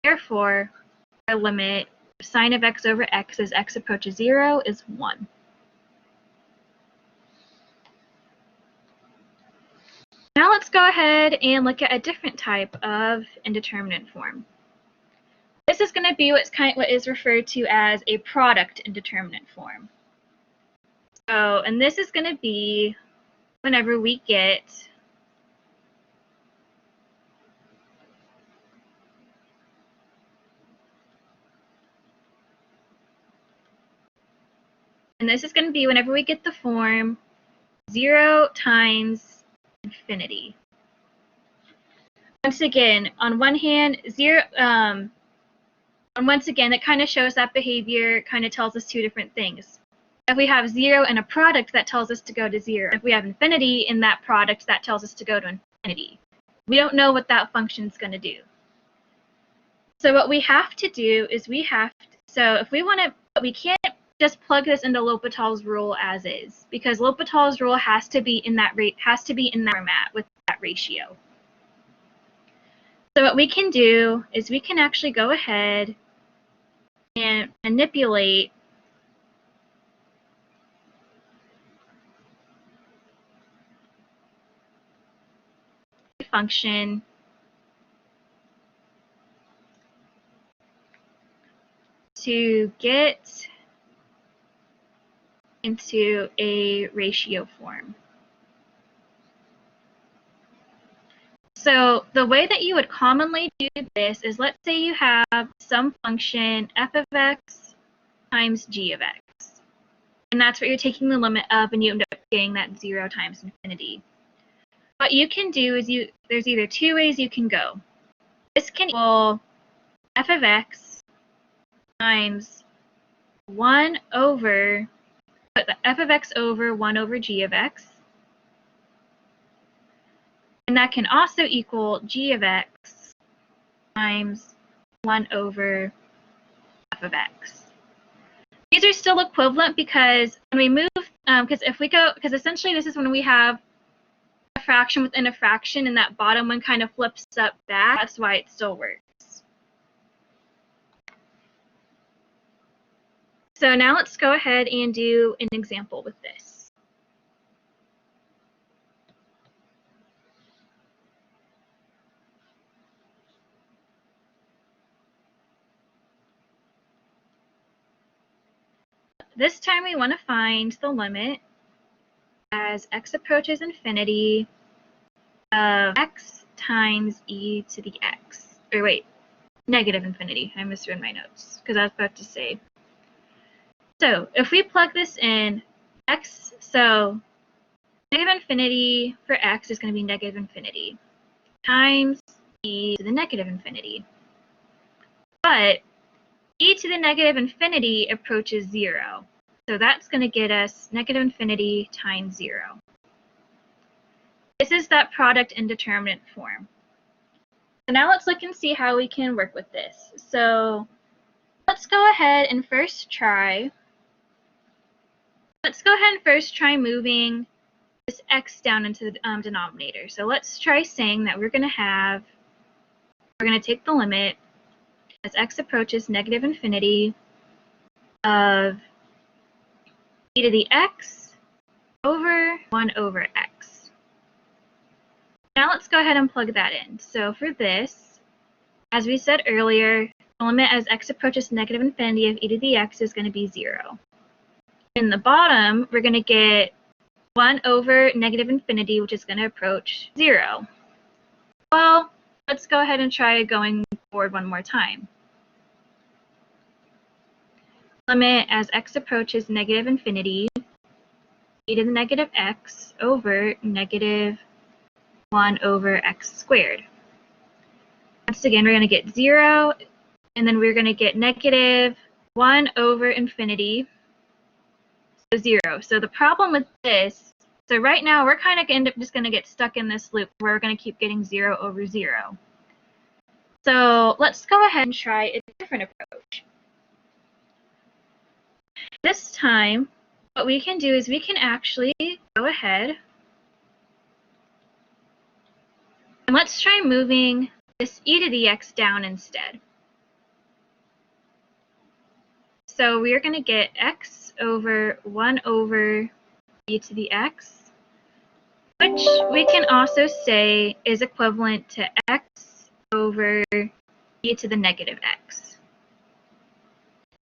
[SPEAKER 1] Therefore, our limit of sine of x over x as x approaches 0 is 1. Now let's go ahead and look at a different type of indeterminate form. This is going to be what is referred to as a product indeterminate form. So, and this is going to be whenever we get the form 0 times infinity. Once again, on one hand, and once again, it kind of shows that behavior kind of tells us two different things. If we have 0 in a product, that tells us to go to 0. If we have infinity in that product, that tells us to go to infinity. We don't know what that function is going to do. So what we have to do is we can't just plug this into L'Hopital's rule as is, because L'Hopital's rule has to be in that format with that ratio. So what we can do is we can actually go ahead and manipulate the function to get into a ratio form. So the way that you would commonly do this is, let's say you have some function f of x times g of x. And that's what you're taking the limit of, and you end up getting that 0 times infinity. What you can do is there's either two ways you can go. This can equal f of x times 1 over, put the f of x over 1 over g of x. And that can also equal g of x times 1 over f of x. These are still equivalent because when we move, because essentially this is when we have a fraction within a fraction and that bottom one kind of flips up back. That's why it still works. So now let's go ahead and do an example with this. This time we want to find the limit as x approaches infinity of x times e to the x. Or wait, negative infinity. I misread my notes because I was about to say. So if we plug this in, so negative infinity for x is going to be negative infinity. times e to the negative infinity. But e to the negative infinity approaches 0. So that's going to get us negative infinity times 0. This is that product indeterminate form. So now let's look and see how we can work with this. So let's go ahead and first try moving this x down into the denominator. So let's try saying that we're going to take the limit as x approaches negative infinity of e to the x over 1 over x. Now let's go ahead and plug that in. So for this, as we said earlier, the limit as x approaches negative infinity of e to the x is going to be 0. In the bottom, we're going to get 1 over negative infinity, which is going to approach 0. Well, let's go ahead and try going forward one more time. Limit as x approaches negative infinity, e to the negative x over negative 1 over x squared. Once again, we're going to get 0, and then we're going to get negative 1 over infinity, so 0. So the problem with this, so right now we're kind of just going to get stuck in this loop where we're going to keep getting 0 over 0. So let's go ahead and try a different approach. This time, what we can do is we can actually go ahead and let's try moving this e to the x down instead. So we are going to get x over 1 over e to the x, which we can also say is equivalent to x over e to the negative x.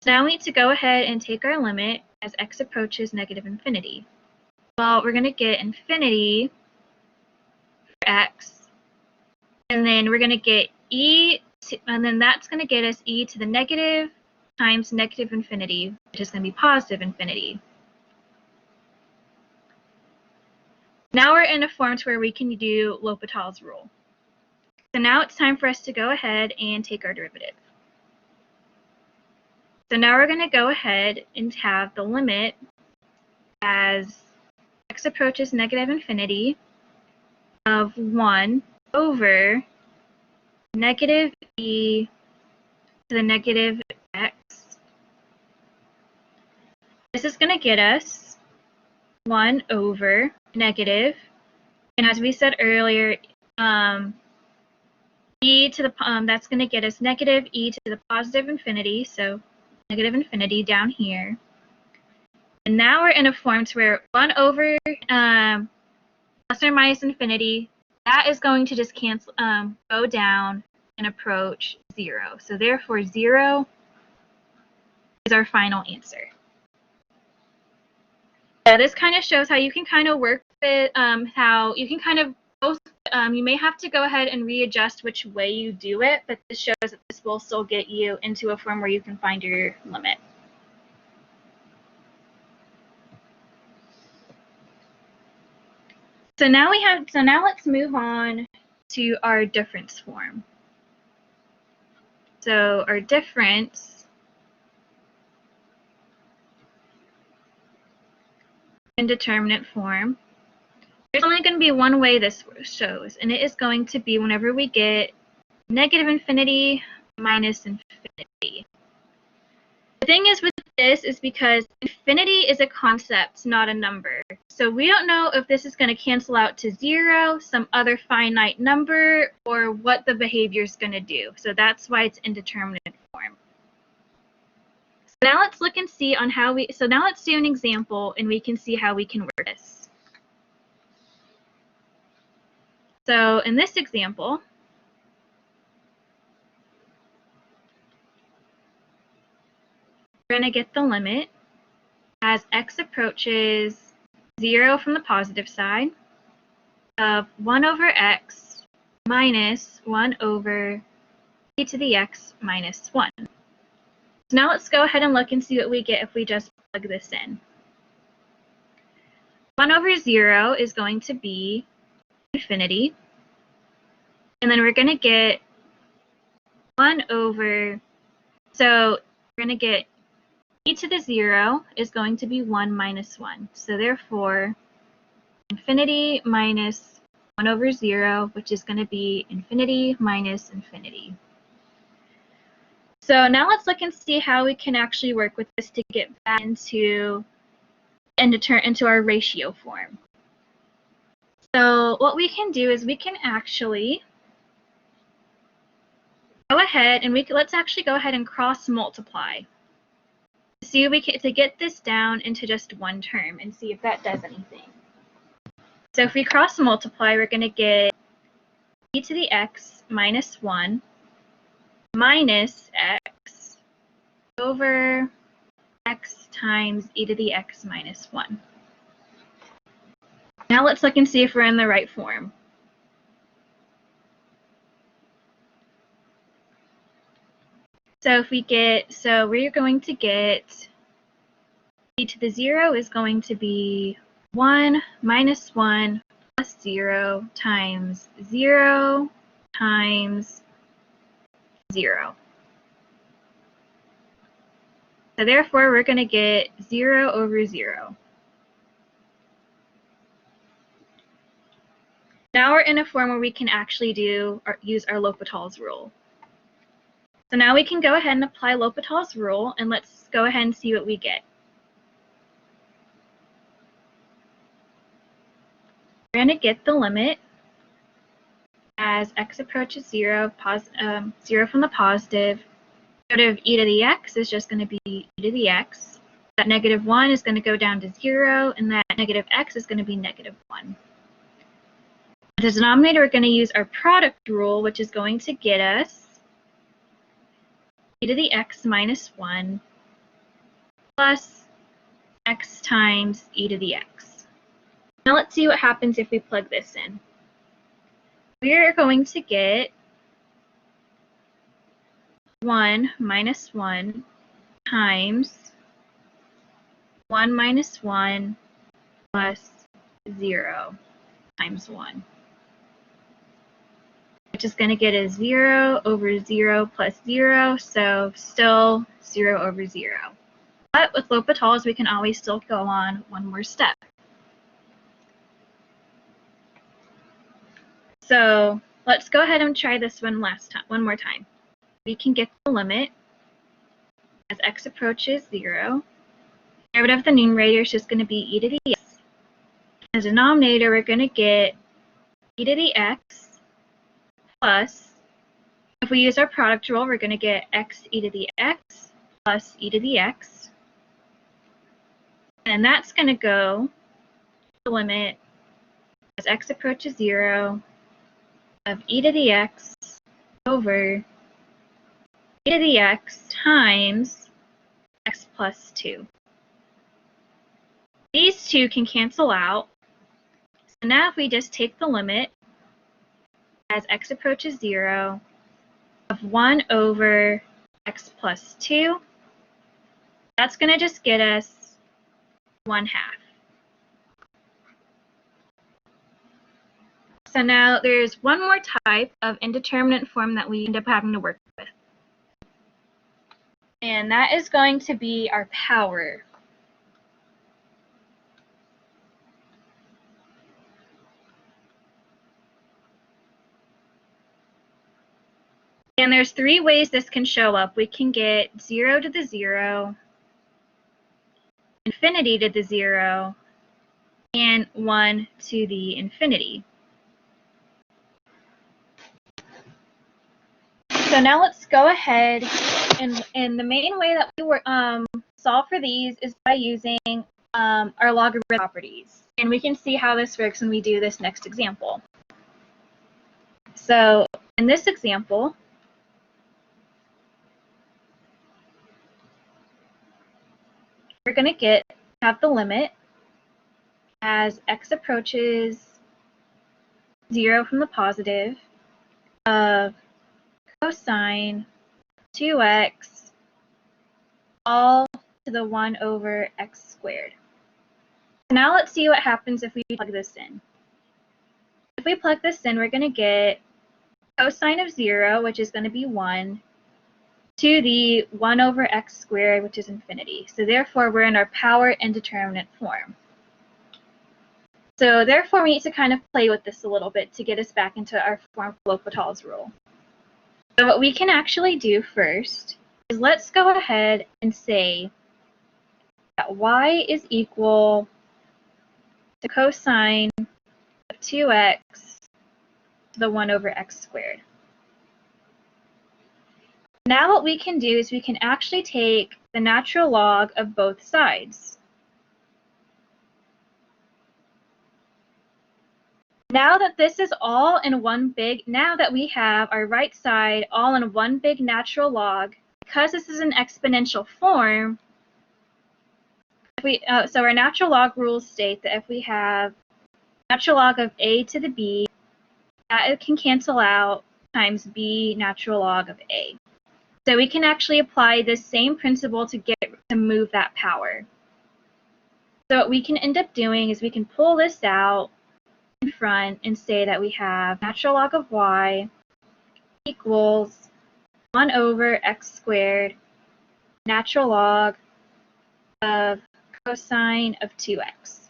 [SPEAKER 1] So now we need to go ahead and take our limit as x approaches negative infinity. Well, we're going to get infinity for x, and then we're going to get and then that's going to get us e to the negative times negative infinity, which is going to be positive infinity. Now we're in a form to where we can do L'Hopital's rule. So now it's time for us to go ahead and take our derivative. So now we're going to go ahead and have the limit as x approaches negative infinity of 1 over negative e to the negative x. This is going to get us 1 over negative, and as we said earlier, e to the that's going to get us negative e to the positive infinity, so negative infinity down here. And now we're in a form to where 1 over plus or minus infinity, that is going to just cancel, go down and approach 0. So therefore 0 is our final answer. This kind of shows how you can kind of work with how you can kind of both, you may have to go ahead and readjust which way you do it, but this shows that this will still get you into a form where you can find your limit. So now let's move on to our difference form. So our difference indeterminate form, there's only going to be one way this shows, and it is going to be whenever we get negative infinity minus infinity. The thing is with this is because infinity is a concept, not a number. So we don't know if this is going to cancel out to 0, some other finite number, or what the behavior is going to do. So that's why it's indeterminate form. So now let's look and see on how now let's do an example and we can see how we can work this. So in this example, we're going to get the limit as x approaches 0 from the positive side of 1 over x minus 1 over e to the x minus 1. So now let's go ahead and look and see what we get if we just plug this in. 1 over 0 is going to be infinity. And then we're going to get 1 over, so we're going to get e to the 0 is going to be 1 minus 1. So therefore, infinity minus 1 over 0, which is going to be infinity minus infinity. So now let's look and see how we can actually work with this to get back into our ratio form. So what we can do is we can actually go ahead and let's actually go ahead and cross multiply. See if we can to get this down into just one term and see if that does anything. So if we cross multiply, we're going to get e to the x minus 1 minus x over x times e to the x minus 1. Now let's look and see if we're in the right form. So we're going to get e to the 0 is going to be 1 minus 1 plus 0 times 0 times 0. So therefore, we're going to get 0 over 0. Now we're in a form where we can actually use our L'Hopital's rule. So now we can go ahead and apply L'Hopital's rule, and let's go ahead and see what we get. We're going to get the limit as x approaches 0, 0 from the positive. Derivative of e to the x is just going to be e to the x. That negative 1 is going to go down to 0, and that negative x is going to be negative 1. The denominator, we're going to use our product rule, which is going to get us e to the x minus 1 plus x times e to the x. Now let's see what happens if we plug this in. We're going to get 1 minus 1 times 1 minus 1 plus 0 times 1, which is going to get us 0 over 0 plus 0, so still 0 over 0. But with L'Hopital's, we can always still go on one more step. So let's go ahead and try this one more time. We can get the limit as x approaches 0. Derivative of the numerator is just going to be e to the x. As a denominator, we're going to get e to the x plus, if we use our product rule, we're going to get x e to the x plus e to the x. And that's going to go the limit as x approaches 0 of e to the x over e to the x times x plus 2. These two can cancel out. So now if we just take the limit as x approaches 0 of 1 over x plus 2, that's going to just get us 1/2. So now there's one more type of indeterminate form that we end up having to work with. And that is going to be our power. And there's 3 ways this can show up. We can get 0 to the 0, infinity to the 0, and 1 to the infinity. So now let's go ahead, and the main way that we solve for these is by using our logarithm properties. And we can see how this works when we do this next example. So in this example, we're going to have the limit as x approaches 0 from the positive of cosine 2x all to the 1 over x squared. So now let's see what happens if we plug this in. If we plug this in, we're going to get cosine of 0, which is going to be 1, to the 1 over x squared, which is infinity. So therefore, we're in our power indeterminate form. So therefore, we need to kind of play with this a little bit to get us back into our form of L'Hopital's rule. So what we can actually do first is let's go ahead and say that y is equal to cosine of 2x to the 1 over x squared. Now what we can do is we can actually take the natural log of both sides. Now that this is all in one big, now that we have our right side all in one big natural log, because this is an exponential form, so our natural log rules state that if we have natural log of a to the b, that can cancel out times b natural log of a. So we can actually apply this same principle to move that power. So what we can end up doing is we can pull this out in front and say that we have natural log of y equals 1 over x squared natural log of cosine of 2x.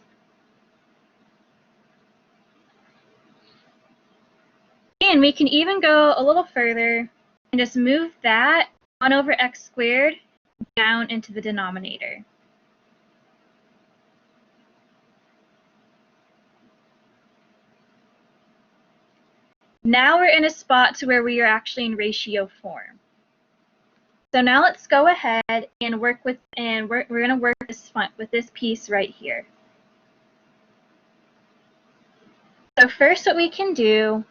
[SPEAKER 1] And we can even go a little further and just move that 1 over x squared down into the denominator. Now we're in a spot to where we are actually in ratio form. So now let's go ahead and work with, we're going to work with this piece right here. So first what we can do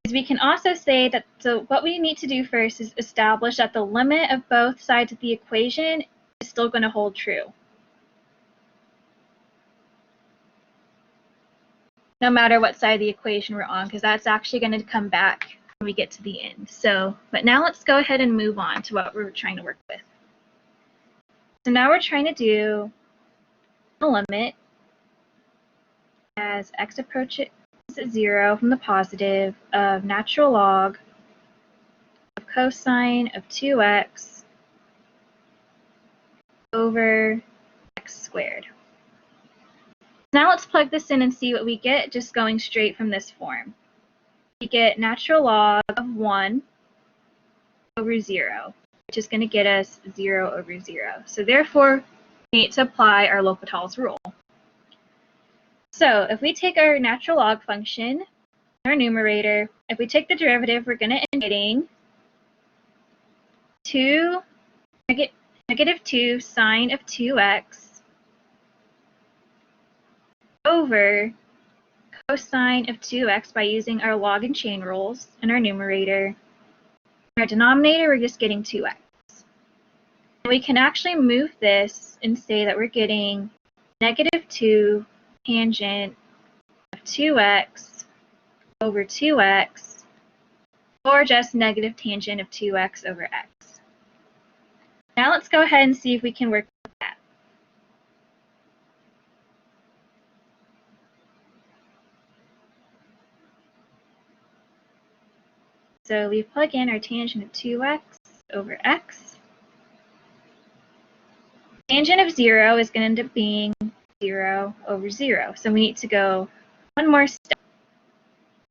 [SPEAKER 1] is we can also say that, so what we need to do first is establish that the limit of both sides of the equation is still going to hold true, no matter what side of the equation we're on, because that's actually going to come back when we get to the end. So, but now let's go ahead and move on to what we're trying to work with. So now we're trying to do the limit as x approaches 0 from the positive of natural log of cosine of 2x over x squared. Now let's plug this in and see what we get just going straight from this form. We get natural log of 1 over 0, which is going to get us 0 over 0. So therefore, we need to apply our L'Hopital's rule. So if we take our natural log function, our numerator, if we take the derivative, we're going to end getting negative 2 sine of 2x over cosine of 2x by using our log and chain rules in our numerator. In our denominator, we're just getting 2x. And we can actually move this and say that we're getting negative 2 tangent of 2x over 2x, or just negative tangent of 2x over x. Now let's go ahead and see if we can work with that. So we plug in our tangent of 2x over x. Tangent of 0 is going to end up being 0 over 0. So we need to go one more step.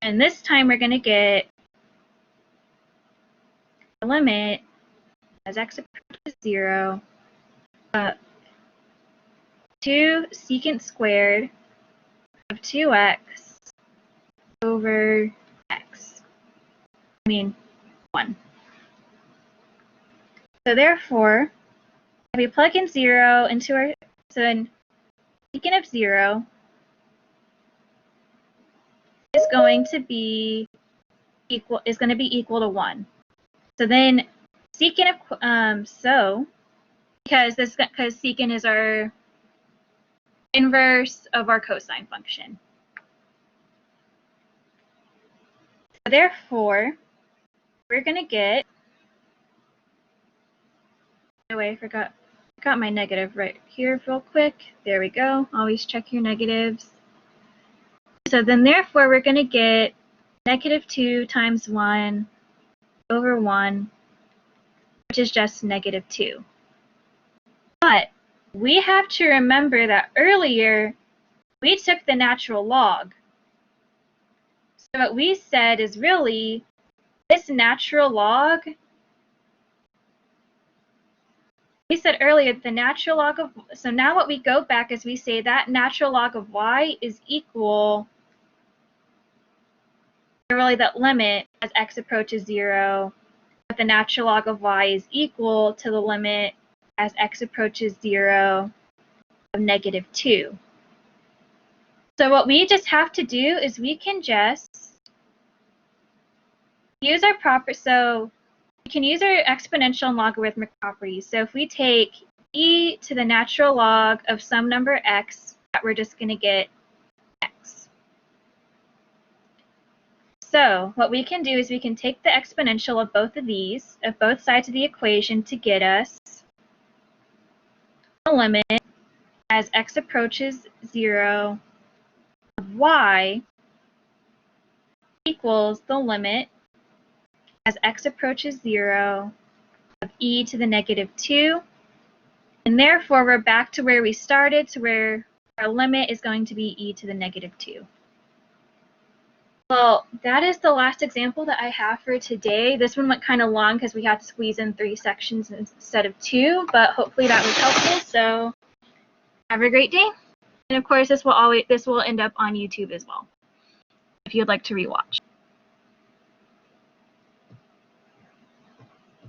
[SPEAKER 1] And this time we're going to get the limit as x approaches 0, 2 secant squared of 2x over x. 1. So therefore, if we plug in 0 into our, so then secant of 0 is going to be equal to 1. So then secant of because secant is our inverse of our cosine function. So therefore, we're going to get, by the way, I forgot my negative right here real quick. There we go. Always check your negatives. So then therefore, we're going to get negative 2 times 1 over 1, which is just negative 2. But we have to remember that earlier we took the natural log. So what we said is really this natural log, we said earlier the natural log of, so now what we go back is we say that natural log of y is equal to really that limit as x approaches 0, but the natural log of y is equal to the limit as x approaches 0 of negative 2. So what we just have to do is we can just use our so we can use our exponential and logarithmic properties. So if we take e to the natural log of some number x, that we're just going to get x. So what we can do is we can take the exponential of both of these, of both sides of the equation, to get us the limit as x approaches 0 of y equals the limit as x approaches 0 of e to the negative 2. And therefore, we're back to where we started, to where our limit is going to be e to the negative 2. Well, that is the last example that I have for today. This one went kind of long because we had to squeeze in 3 sections instead of 2, but hopefully that was helpful. So have a great day. And of course, this will end up on YouTube as well, if you'd like to rewatch.